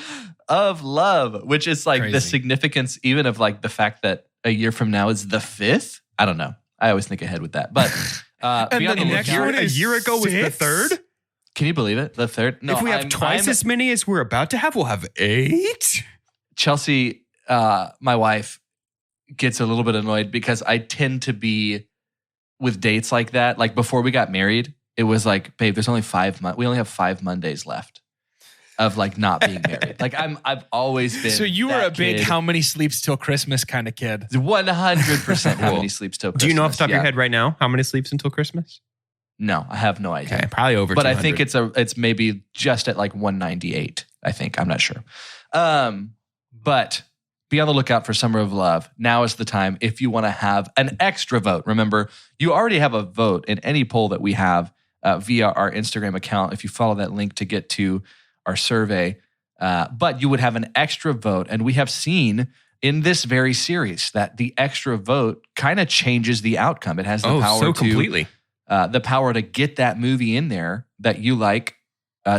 of Love, which is like the significance even of like the fact that a year from now is the fifth. I don't know. I always think ahead with that. But and then the next one a year ago was the third? Can you believe it? The third? No, if we have twice as many as we're about to have, we'll have 8. Chelsea, my wife, gets a little bit annoyed because I tend to be with dates like that. Like before we got married, it was like, babe, there's only 5 months. We only have 5 Mondays left of like not being married. Like I've always been. So you were a big how many sleeps till Christmas kind of kid. 100% how many sleeps till Christmas. Do you know off the top of your head right now how many sleeps until Christmas? No, I have no idea. Okay, probably over 200. But I think it's maybe just at like 198, I think. I'm not sure. But be on the lookout for Summer of Love. Now is the time if you want to have an extra vote. Remember, you already have a vote in any poll that we have via our Instagram account if you follow that link to get to our survey. But you would have an extra vote. And we have seen in this very series that the extra vote kind of changes the outcome. It has the power completely. The power to get that movie in there that you like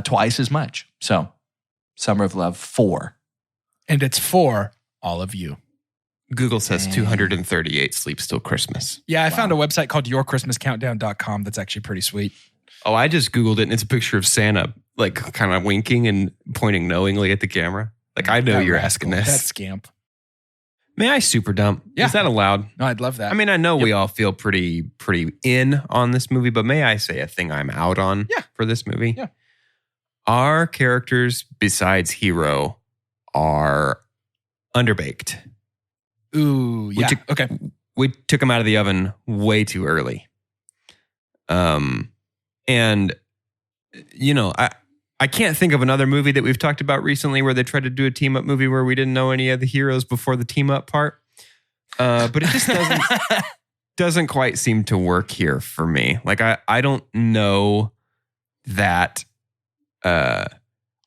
twice as much. So Summer of Love 4. And it's for all of you. Google says 238 sleeps till Christmas. Yeah, I found a website called yourchristmascountdown.com that's actually pretty sweet. Oh, I just Googled it and it's a picture of Santa like kind of winking and pointing knowingly at the camera. Like, I know you're asking this. That scamp. May I super dump? Yeah. Is that allowed? No, I'd love that. I mean, I know we all feel pretty in on this movie, but may I say a thing I'm out on for this movie? Yeah. Our characters, besides Hero, are underbaked. Ooh, yeah. Okay. We took them out of the oven way too early. And, you know, I can't think of another movie that we've talked about recently where they tried to do a team-up movie where we didn't know any of the heroes before the team-up part. But it just doesn't quite seem to work here for me. Like, I don't know that...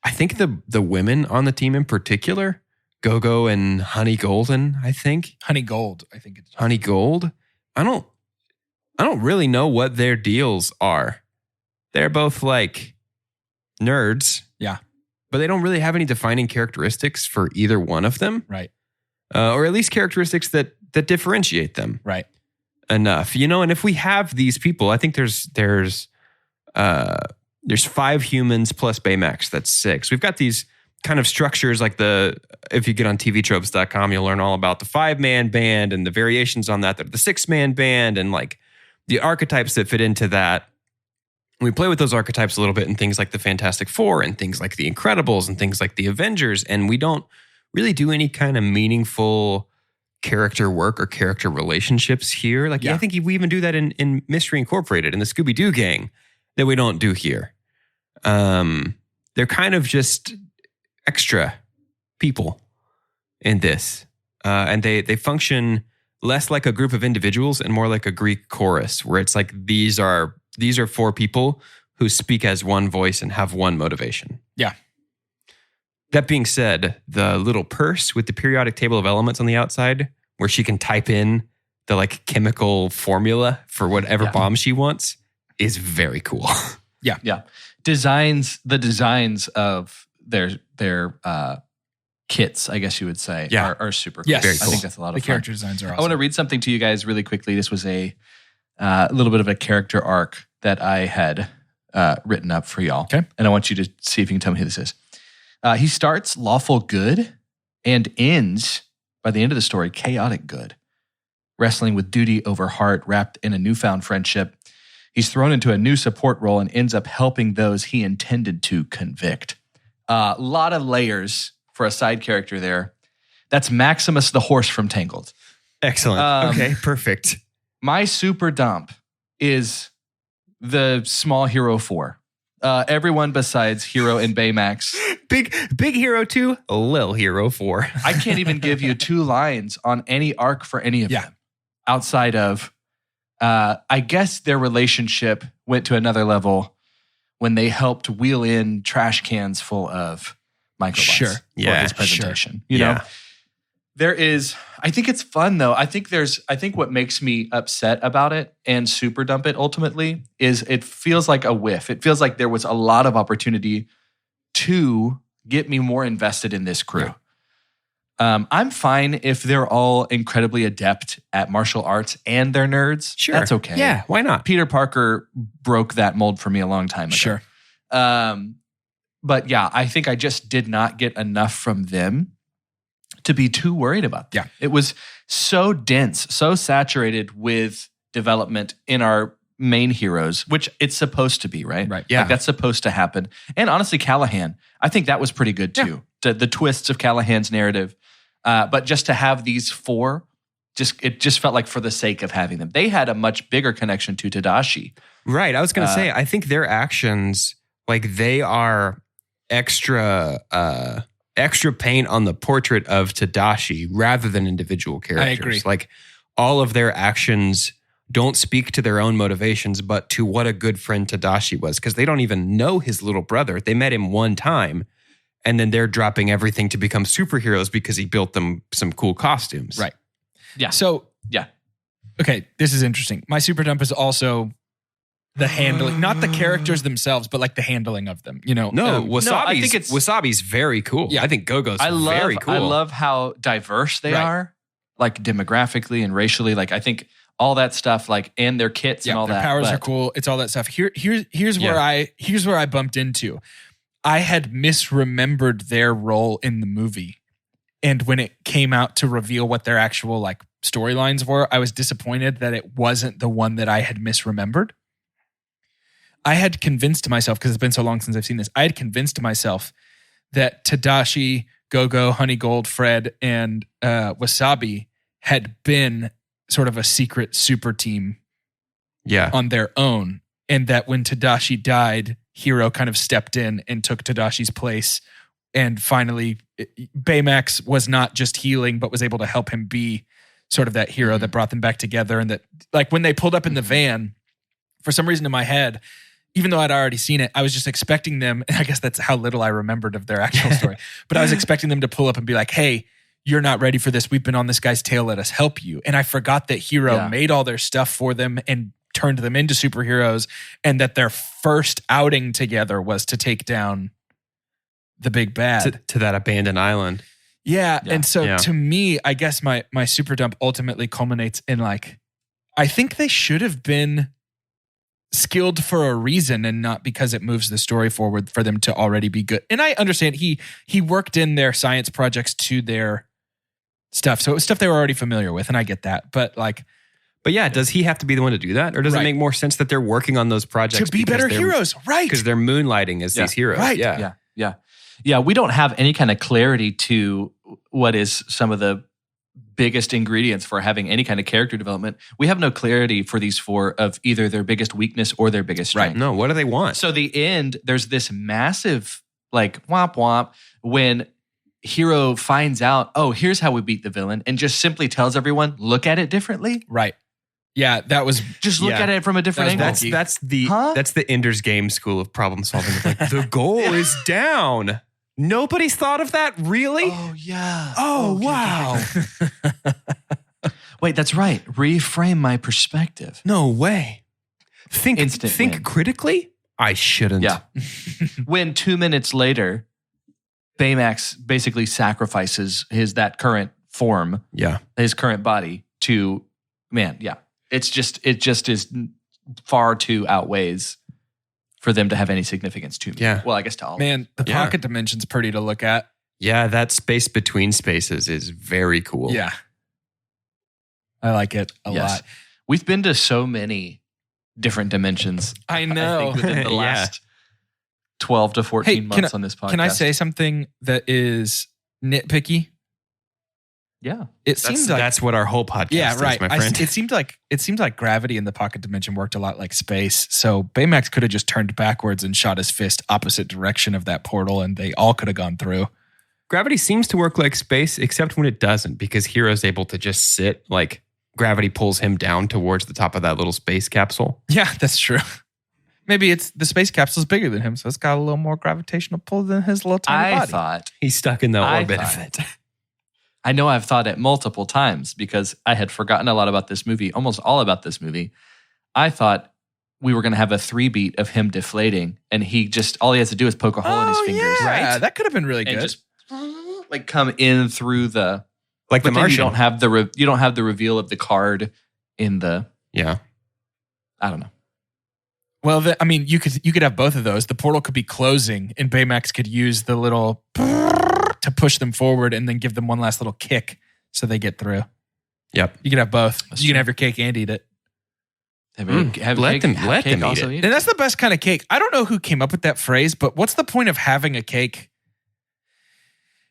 I think the women on the team in particular, Go-Go and Honey Golden, I think. Honey Gold, I think it's... Honey Gold? I don't really know what their deals are. They're both like... nerds. Yeah. But they don't really have any defining characteristics for either one of them. Right. Or at least characteristics that differentiate them. Right. Enough. You know, and if we have these people, I think there's 5 humans plus Baymax. That's 6. We've got these kind of structures like if you get on tvtropes.com, you'll learn all about the 5-man band and the variations on that. The 6-man band and like the archetypes that fit into that. We play with those archetypes a little bit in things like the Fantastic Four and things like the Incredibles and things like the Avengers. And we don't really do any kind of meaningful character work or character relationships here. Like, I think we even do that in Mystery Incorporated and the Scooby-Doo gang that we don't do here. They're kind of just extra people in this. And they function less like a group of individuals and more like a Greek chorus where it's like these are 4 people who speak as one voice and have one motivation. Yeah. That being said, the little purse with the periodic table of elements on the outside where she can type in the like chemical formula for whatever bomb she wants is very cool. Yeah. The designs of their kits, I guess you would say, Yeah. are super cool. Yes. Very I cool. think that's a lot The of fun. character designs are awesome. I want to read something to you guys really quickly. This was a little bit of a character arc that I had written up for y'all. Okay. And I want you to see if you can tell me who this is. He starts lawful good and ends, by the end of the story, chaotic good. Wrestling with duty over heart, wrapped in a newfound friendship. He's thrown into a new support role and ends up helping those he intended to convict. A lot of layers for a side character there. That's Maximus the horse from Tangled. Excellent. Okay, perfect. My super dump is the small Hero 4. Everyone besides Hero and Baymax. Big Hero 2, Lil Hero 4. I can't even give you 2 lines on any arc for any of them. Outside of, I guess their relationship went to another level when they helped wheel in trash cans full of microbytes Sure. for Yeah, his presentation. sure. You know, Yeah. there is. I think it's fun though. I think what makes me upset about it and super dump it ultimately is it feels like a whiff. It feels like there was a lot of opportunity to get me more invested in this crew. I'm fine if they're all incredibly adept at martial arts and they're nerds. Sure. That's okay. Yeah, why not? Peter Parker broke that mold for me a long time ago. Sure. But yeah, I think I just did not get enough from them to be too worried about them. Yeah. It was so dense, so saturated with development in our main heroes, which it's supposed to be, right? Right. Yeah. Like that's supposed to happen. And honestly, Callahan, I think that was pretty good too. The twists of Callahan's narrative. But just to have these 4, it just felt like for the sake of having them. They had a much bigger connection to Tadashi. Right. I was going to say, I think their actions, like they are extra paint on the portrait of Tadashi rather than individual characters. agree. Like all of their actions don't speak to their own motivations, but to what a good friend Tadashi was, because they don't even know his little brother. They met him one time, and then they're dropping everything to become superheroes because he built them some cool costumes. Right. Yeah. So, Yeah. okay, this is interesting. My super dump is also the handling, not the characters themselves, but like the handling of them. You know, No, I think it's- Wasabi's very cool. Yeah. I think Gogo's very cool. I love how diverse they Right. are, like demographically and racially. Like I think all that stuff, like and their kits and all their that. powers are but- cool. It's all that stuff. Here's where I bumped into. I had misremembered their role in the movie, and when it came out to reveal what their actual like storylines were, I was disappointed that it wasn't the one that I had misremembered. I had convinced myself, because it's been so long since I've seen this, I had convinced myself that Tadashi, Gogo, Honeygold, Fred, and Wasabi had been sort of a secret super team on their own. And that when Tadashi died, Hiro kind of stepped in and took Tadashi's place. And finally, Baymax was not just healing, but was able to help him be sort of that hero that brought them back together. And that, like, when they pulled up in the van, for some reason in my head, even though I'd already seen it, I was just expecting them. And I guess that's how little I remembered of their actual story. But I was expecting them to pull up and be like, hey, you're not ready for this. We've been on this guy's tail. Let us help you. And I forgot that Hiro made all their stuff for them and turned them into superheroes, and that their first outing together was to take down the big bad. To that abandoned island. Yeah. And so Yeah. to me, I guess my super dump ultimately culminates in like, I think they should have been skilled for a reason and not because it moves the story forward for them to already be good. And I understand he worked in their science projects to their stuff. So it was stuff they were already familiar with. And I get that. But like, But yeah, does he have to be the one to do that? Or does it make more sense that they're working on those projects to be because better they're- heroes. Right. Because they're moonlighting as these heroes. Right. Yeah. Yeah. We don't have any kind of clarity to what is some of the biggest ingredients for having any kind of character development. We have no clarity for these 4 of either their biggest weakness or their biggest strength. No, what do they want? So the end, there's this massive like womp womp when Hiro finds out, oh, here's how we beat the villain, and just simply tells everyone, look at it differently. Right. Yeah. That was Just look at it from a different angle. That's the Ender's Game school of problem solving. It's like, the goal is down. Nobody's thought of that, really? Oh, yeah. Oh, Okay, wow. Wait, that's right. Reframe my perspective. No way. Instant Think win. critically? I shouldn't. Yeah. When 2 minutes later, Baymax basically sacrifices that current form, his current body to, it just is far too outweighs for them to have any significance to me. Yeah. Well, I guess to all. Man, the pocket dimension's pretty to look at. Yeah, that space between spaces is very cool. Yeah. I like it a lot. We've been to so many different dimensions. I know. I think within the last 12 to 14 months on this podcast. Can I say something that is nitpicky? Yeah. That's what our whole podcast is, my friend. It seemed like gravity in the pocket dimension worked a lot like space. So Baymax could have just turned backwards and shot his fist opposite direction of that portal, and they all could have gone through. Gravity seems to work like space, except when it doesn't, because Hero's able to just sit, like gravity pulls him down towards the top of that little space capsule. Yeah, that's true. Maybe it's the space capsule's bigger than him, so it's got a little more gravitational pull than his little tiny body. I thought he's stuck in the orbit of it. I know I've thought it multiple times because I had forgotten a lot about this movie, almost all about this movie. I thought we were going to have a 3-beat of him deflating, and all he has to do is poke a hole in his fingers. Yeah, right? That could have been really good. And just like come in through the, like the Martian. You don't have the reveal of the card in the. Yeah, I don't know. Well, you could have both of those. The portal could be closing, and Baymax could use the little to push them forward, and then give them one last little kick so they get through. Yep, you can have both. You can have your cake and eat it. Let them eat it. And that's the best kind of cake. I don't know who came up with that phrase, but what's the point of having a cake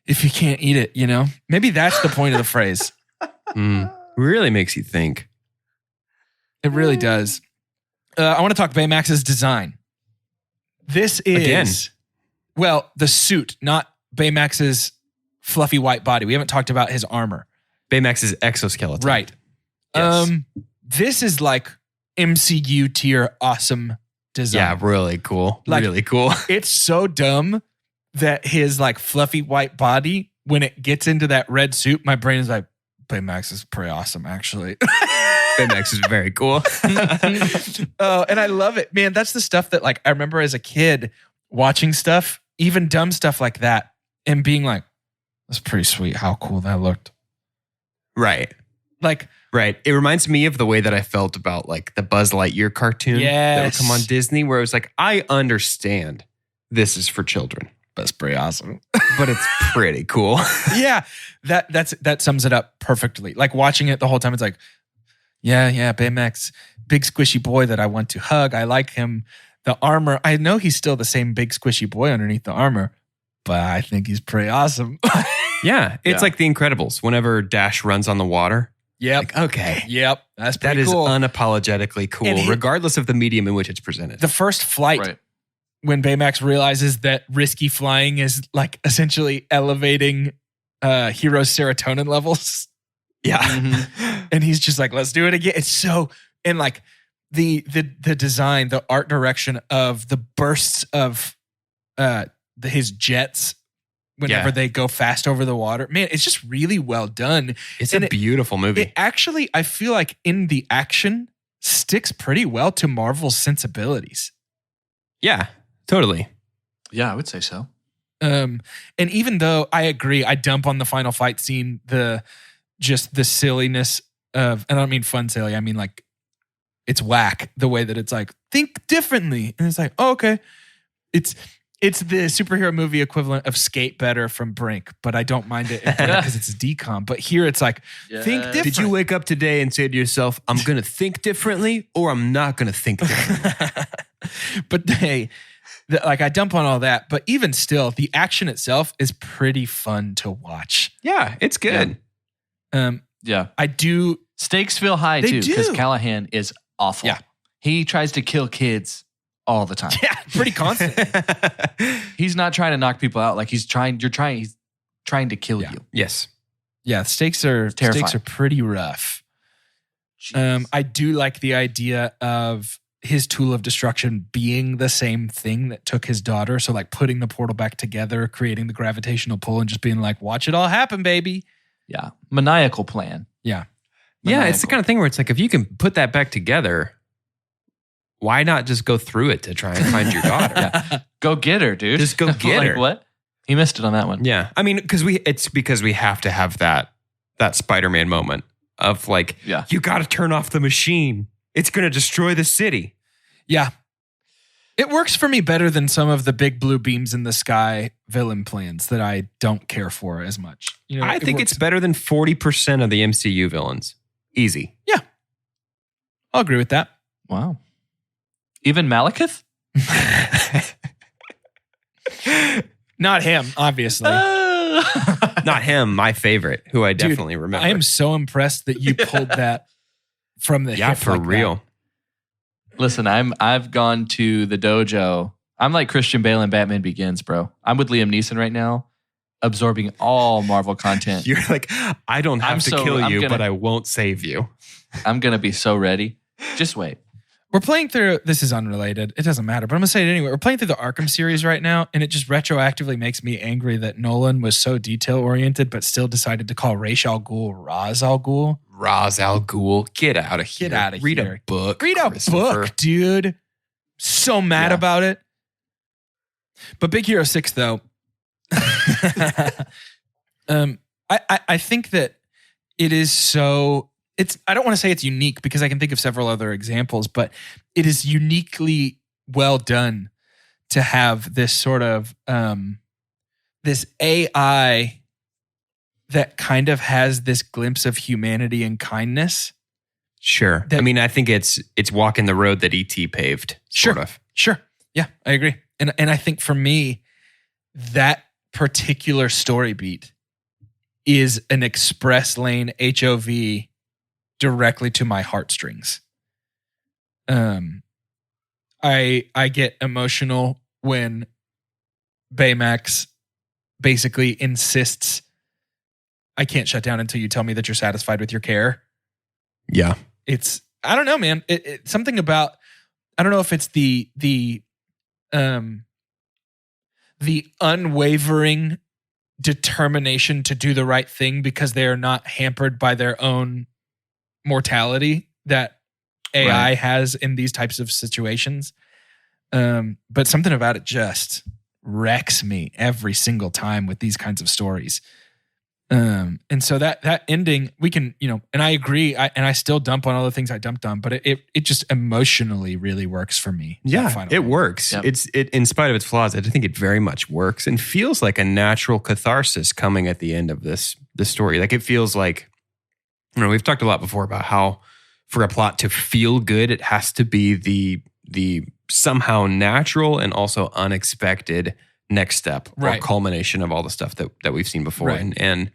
if you can't eat it? You know, maybe that's the point of the phrase. Really makes you think. It really does. I want to talk Baymax's design. This is, again, the suit, not Baymax's fluffy white body. We haven't talked about his armor. Baymax's exoskeleton. Right. Yes. This is like MCU tier awesome design. Yeah, really cool. Like, really cool. It's so dumb that his like fluffy white body, when it gets into that red suit, my brain is like, Baymax is pretty awesome, actually. Baymax is very cool. And I love it. Man, that's the stuff that like I remember as a kid watching stuff, even dumb stuff like that, and being like, that's pretty sweet how cool that looked. Right. Like, right. It reminds me of the way that I felt about like the Buzz Lightyear cartoon that would come on Disney, where it was like, I understand this is for children. That's pretty awesome. But it's pretty cool. Yeah. That sums it up perfectly. Like watching it the whole time, it's like, yeah, Baymax, big squishy boy that I want to hug. I like him. The armor, I know he's still the same big squishy boy underneath the armor, but I think he's pretty awesome. Yeah. It's like The Incredibles. Whenever Dash runs on the water. Yep. Like, okay. Yep. That's pretty cool. That is unapologetically cool, regardless of the medium in which it's presented. The first flight, when Baymax realizes that risky flying is like essentially elevating Hero's serotonin levels. Yeah. Mm-hmm. And he's just like, let's do it again. It's so, and like the design, the art direction of the bursts of his jets whenever they go fast over the water. Man, it's just really well done. It's a beautiful movie. It actually, I feel like in the action, sticks pretty well to Marvel's sensibilities. Yeah, totally. Yeah, I would say so. And even though I agree, I dump on the final fight scene, just the silliness of, and I don't mean fun silly, I mean like it's whack the way that it's like, think differently. And it's like, oh, okay. It's the superhero movie equivalent of Skate Better from Brink, but I don't mind it because it's a decom. But here it's like, think different. Did you wake up today and say to yourself, I'm going to think differently or I'm not going to think differently? But like I dump on all that, but even still, the action itself is pretty fun to watch. Yeah, it's good. Yeah. I do. Stakes feel high too because Callahan is awful. Yeah. He tries to kill kids all the time. Yeah, pretty constantly. He's not trying to knock people out. Like he's trying to kill you. Yes. Yeah, stakes are pretty rough. I do like the idea of his tool of destruction being the same thing that took his daughter. So like putting the portal back together, creating the gravitational pull, and just being like, watch it all happen, baby. Yeah. Maniacal plan. Yeah. Yeah, it's the kind of thing where it's like, if you can put that back together, why not just go through it to try and find your daughter? Yeah. Go get her, dude. Just go get her. What? He missed it on that one. Yeah. I mean, because we have to have that Spider-Man moment of like, you got to turn off the machine. It's going to destroy the city. Yeah. It works for me better than some of the big blue beams in the sky villain plans that I don't care for as much. You know, I think it's better than 40% of the MCU villains. Easy. Yeah. I'll agree with that. Wow. Even Malekith? Not him, obviously. Not him, my favorite, who I definitely remember. I am so impressed that you pulled that from the hip for like real. that. Listen, I've gone to the dojo. I'm like Christian Bale in Batman Begins, bro. I'm with Liam Neeson right now, absorbing all Marvel content. You're like, I don't have to kill you, but I won't save you. I'm going to be so ready. Just wait. We're playing through, this is unrelated. It doesn't matter, but I'm going to say it anyway. We're playing through the Arkham series right now, and it just retroactively makes me angry that Nolan was so detail-oriented, but still decided to call Ra's al Ghul Ra's al Ghul. Ra's al Ghul. Get out of here. Get out of Read here. a book. Read a book, dude. So mad about it. But Big Hero 6, though. I think that it is so... I don't want to say it's unique because I can think of several other examples, but it is uniquely well done to have this sort of this AI that kind of has this glimpse of humanity and kindness. Sure. I mean, I think it's walking the road that E.T. paved. Sort of. Sure. Yeah, I agree. And I think for me, that particular story beat is an express lane HOV directly to my heartstrings. I get emotional when Baymax basically insists, I can't shut down until you tell me that you're satisfied with your care. Yeah. I don't know, man. It's something about, I don't know if it's the unwavering determination to do the right thing because they are not hampered by their own mortality that AI has in these types of situations. But something about it just wrecks me every single time with these kinds of stories. And so that ending, we can, and I agree. I still dump on all the things I dumped on, but it just emotionally really works for me. Yeah, it works. Yep. It in spite of its flaws, I think it very much works and feels like a natural catharsis coming at the end of this story. Like it feels like, we've talked a lot before about how for a plot to feel good, it has to be the somehow natural and also unexpected next step or culmination of all the stuff that we've seen before. Right. And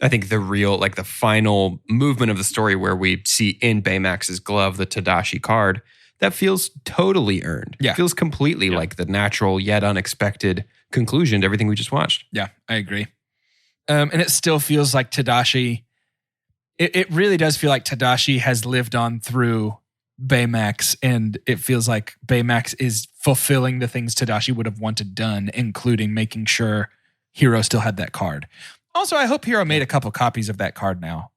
I think the real, like the final movement of the story where we see in Baymax's glove, the Tadashi card, that feels totally earned. Yeah. It feels completely like the natural yet unexpected conclusion to everything we just watched. Yeah, I agree. And it still feels like Tadashi, it really does feel like Tadashi has lived on through Baymax, and it feels like Baymax is fulfilling the things Tadashi would have wanted done, including making sure Hero still had that card. Also, I hope Hero made a couple copies of that card now.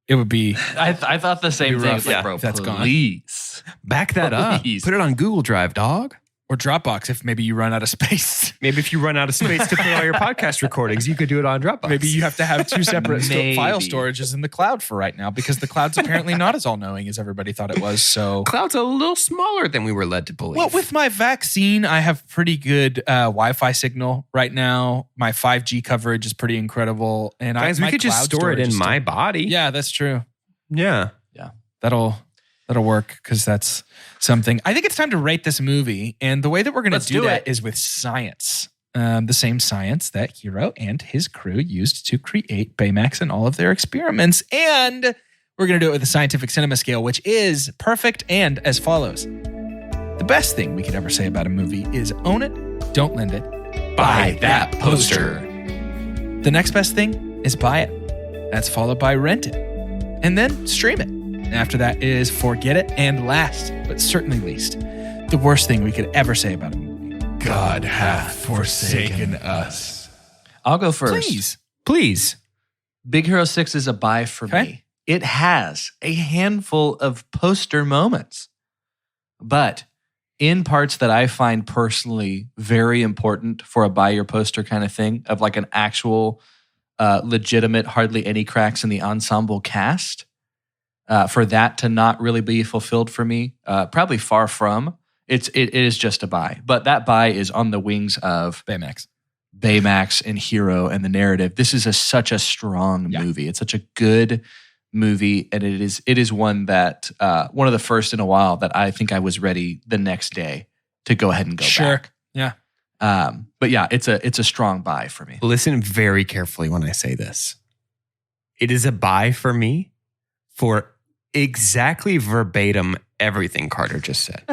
It would be... I thought the same thing. It's like, bro, that's gone. Please. Back that up. Put it on Google Drive, dog. Or Dropbox if maybe you run out of space. Maybe if you run out of space to put all your podcast recordings, you could do it on Dropbox. Maybe you have to have two separate file storages in the cloud for right now because the cloud's apparently not as all-knowing as everybody thought it was. So cloud's a little smaller than we were led to believe. Well, with my vaccine, I have pretty good Wi-Fi signal right now. My 5G coverage is pretty incredible. And guys, we could just store it in my body. Yeah, that's true. Yeah. That'll work because that's something. I think it's time to rate this movie. And the way that we're going to do that is with science. The same science that Hero and his crew used to create Baymax and all of their experiments. And we're going to do it with the scientific cinema scale, which is perfect and as follows. The best thing we could ever say about a movie is own it, don't lend it, buy that poster. The next best thing is buy it. That's followed by rent it. And then stream it. After that is forget it. And last, but certainly least, the worst thing we could ever say about a movie. God hath forsaken us. I'll go first. Please. Big Hero 6 is a buy for me. It has a handful of poster moments, but in parts that I find personally very important for a buy your poster kind of thing, of like an actual legitimate, hardly any cracks in the ensemble cast, for that to not really be fulfilled for me, probably far from. It is just a buy. But that buy is on the wings of Baymax and Hero and the narrative. This is such a strong movie. It's such a good movie, and it is one that one of the first in a while that I think I was ready the next day to go ahead and go back. Yeah. But yeah, it's a strong buy for me. Listen very carefully when I say this. It is a buy for me for exactly verbatim everything Carter just said.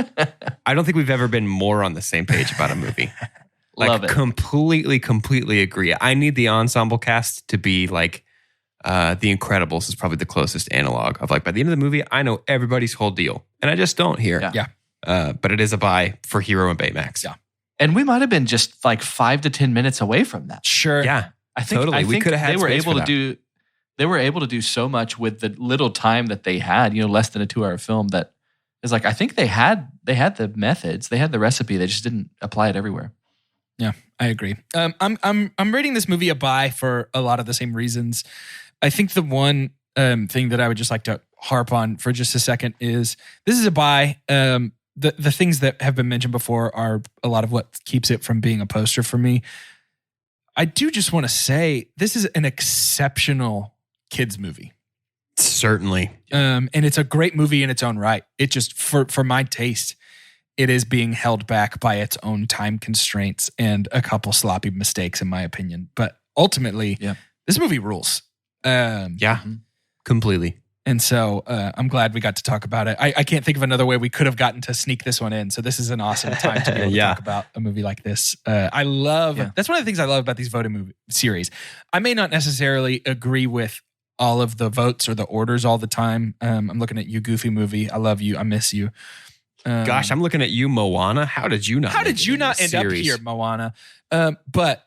I don't think we've ever been more on the same page about a movie. Love it. Completely agree. I need the ensemble cast to be like The Incredibles is probably the closest analog of like by the end of the movie, I know everybody's whole deal. And I just don't here. Yeah. But it is a buy for Hero and Baymax. Yeah. And we might have been just like 5 to 10 minutes away from that. Sure. Yeah. I think totally. We could have had they were space able for to that. do. They were able to do so much with the little time that they had. Less than a 2-hour film. That is like I think they had the methods, they had the recipe. They just didn't apply it everywhere. Yeah, I agree. I'm rating this movie a buy for a lot of the same reasons. I think the one thing that I would just like to harp on for just a second is this is a buy. The things that have been mentioned before are a lot of what keeps it from being a poster for me. I do just want to say this is an exceptional kids movie. Certainly. And it's a great movie in its own right. It just, for my taste, it is being held back by its own time constraints and a couple sloppy mistakes, in my opinion. But ultimately, this movie rules. Completely. And so I'm glad we got to talk about it. I can't think of another way we could have gotten to sneak this one in. So this is an awesome time to be able to talk about a movie like this. That's one of the things I love about these voting movie series. I may not necessarily agree with all of the votes or the orders all the time. I'm looking at you, Goofy Movie. I love you. I miss you. Gosh, I'm looking at you, Moana. How did you not end up here, Moana? But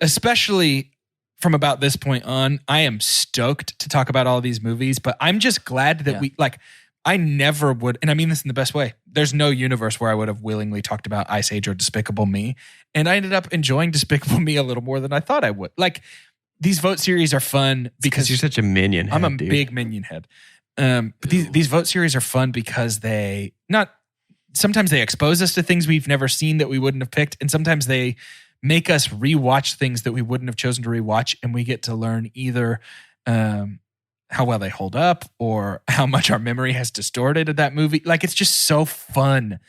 especially from about this point on, I am stoked to talk about all these movies, but I'm just glad that I never would, and I mean this in the best way. There's no universe where I would have willingly talked about Ice Age or Despicable Me. And I ended up enjoying Despicable Me a little more than I thought I would. Like, these vote series are fun because you're such a Minion head, I'm a big Minion head. But these vote series are fun because sometimes they expose us to things we've never seen that we wouldn't have picked. And sometimes they make us rewatch things that we wouldn't have chosen to rewatch. And we get to learn either how well they hold up or how much our memory has distorted of that movie. Like, it's just so fun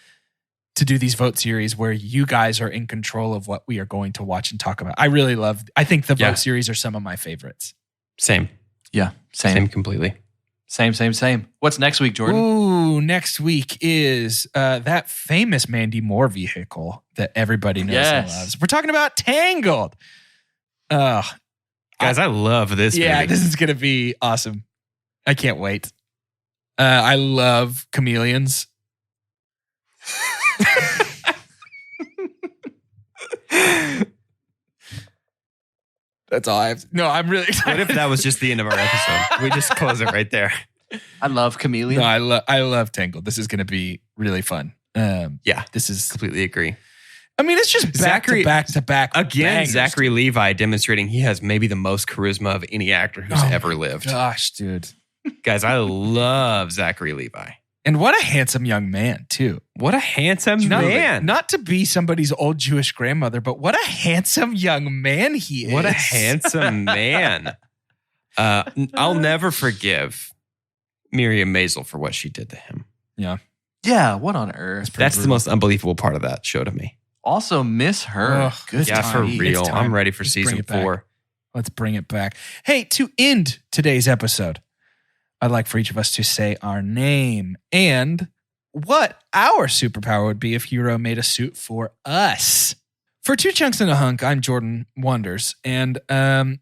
to do these vote series where you guys are in control of what we are going to watch and talk about. I think the vote series are some of my favorites. Same. Yeah. Same completely. Same. What's next week, Jordan? Ooh, next week is that famous Mandy Moore vehicle that everybody knows and loves. We're talking about Tangled. Guys, I love this movie. Yeah, this is going to be awesome. I can't wait. I love chameleons. That's all I have. No, I'm really excited. What if that was just the end of our episode? We just close it right there. I love chameleon. No, I love Tangled. This is going to be really fun. This is completely agree. I mean, it's just back to back. Again, bangers. Zachary Levi demonstrating he has maybe the most charisma of any actor who's ever lived. Gosh, dude. Guys, I love Zachary Levi. And what a handsome young man, too. What a handsome man. Not to be somebody's old Jewish grandmother, but what a handsome young man he is. What a handsome man. I'll never forgive Miriam Maisel for what she did to him. Yeah. Yeah, what on earth? That's the most unbelievable part of that show to me. Also miss her. Oh, good yeah, time. for real. It's time. I'm ready for season 4. Let's bring it back. Hey, to end today's episode, I'd like for each of us to say our name and what our superpower would be if Hero made a suit for us. For 2 Chunks and a Hunk, I'm Jordan Wonders. And the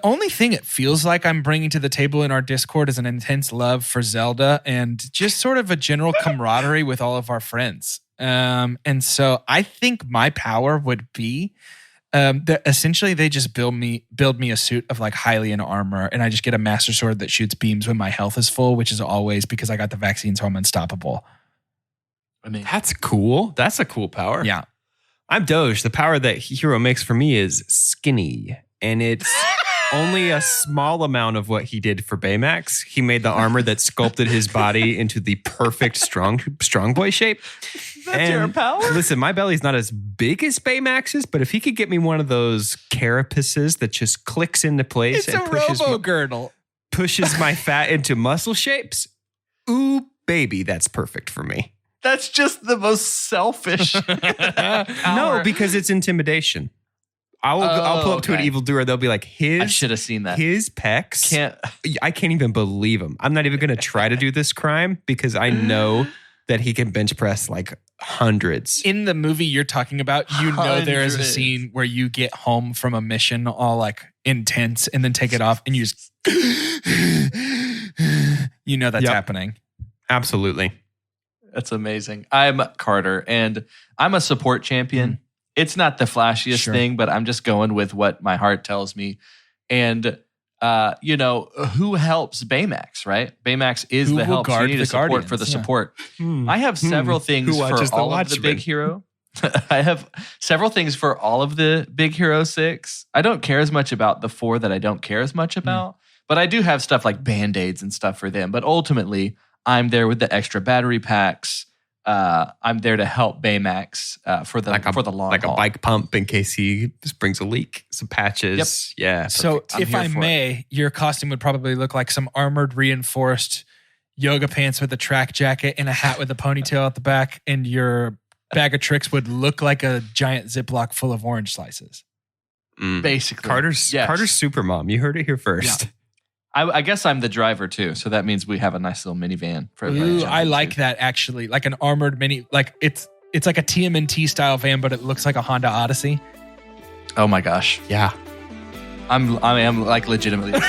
only thing it feels like I'm bringing to the table in our Discord is an intense love for Zelda and just sort of a general camaraderie with all of our friends. And so I think my power would be that essentially they just build me a suit of like Hylian armor, and I just get a master sword that shoots beams when my health is full, which is always because I got the vaccine, so I'm unstoppable. I mean, That's cool. That's a cool power. Yeah. I'm Doge. The power that Hero makes for me is skinny, and it's only a small amount of what he did for Baymax. He made the armor that sculpted his body into the perfect strong boy shape. that's your power. Listen, my belly's not as big as Baymax's, but if he could get me one of those carapaces that just clicks into place It's a robo-girdle. pushes my fat into muscle shapes, ooh, baby, that's perfect for me. That's just the most selfish. No, because it's intimidation. I'll pull up to an okay. evildoer. They'll be like, I should have seen that. his pecs. Can't. I can't even believe him. I'm not even going to try to do this crime because I know that he can bench press like hundreds. In the movie you're talking about, you know there is a Hundreds. scene where you get home from a mission all like intense and then take it off and you just you know that's Yep. happening. Absolutely. That's amazing. I'm Carter, and I'm a support champion. It's not the flashiest Sure. thing, but I'm just going with what my heart tells me. And, who helps Baymax, right? Baymax is Who the will help. So you guard need the a support Guardians? for the Yeah. support. I have several things Who for watches the all of the Watchmen? big hero. I have several things for all of the Big Hero 6. I don't care as much about the 4 that I don't care as much about, but I do have stuff like Band-Aids and stuff for them. But ultimately, I'm there with the extra battery packs. I'm there to help Baymax for the long like haul. a bike pump in case he springs a leak, some patches. Yeah. So I'm if here I for may, your costume would probably look like some armored reinforced yoga pants with a track jacket and a hat with a ponytail at the back, and your bag of tricks would look like a giant Ziploc full of orange slices. basically. Carter's super mom. You heard it here first. I guess I'm the driver too, so that means we have a nice little minivan for everybody to Ooh, jump I into. like that actually. Like an armored mini, like it's like a TMNT style van, but it looks like a Honda Odyssey. Oh my gosh, Yeah. I am like legitimately.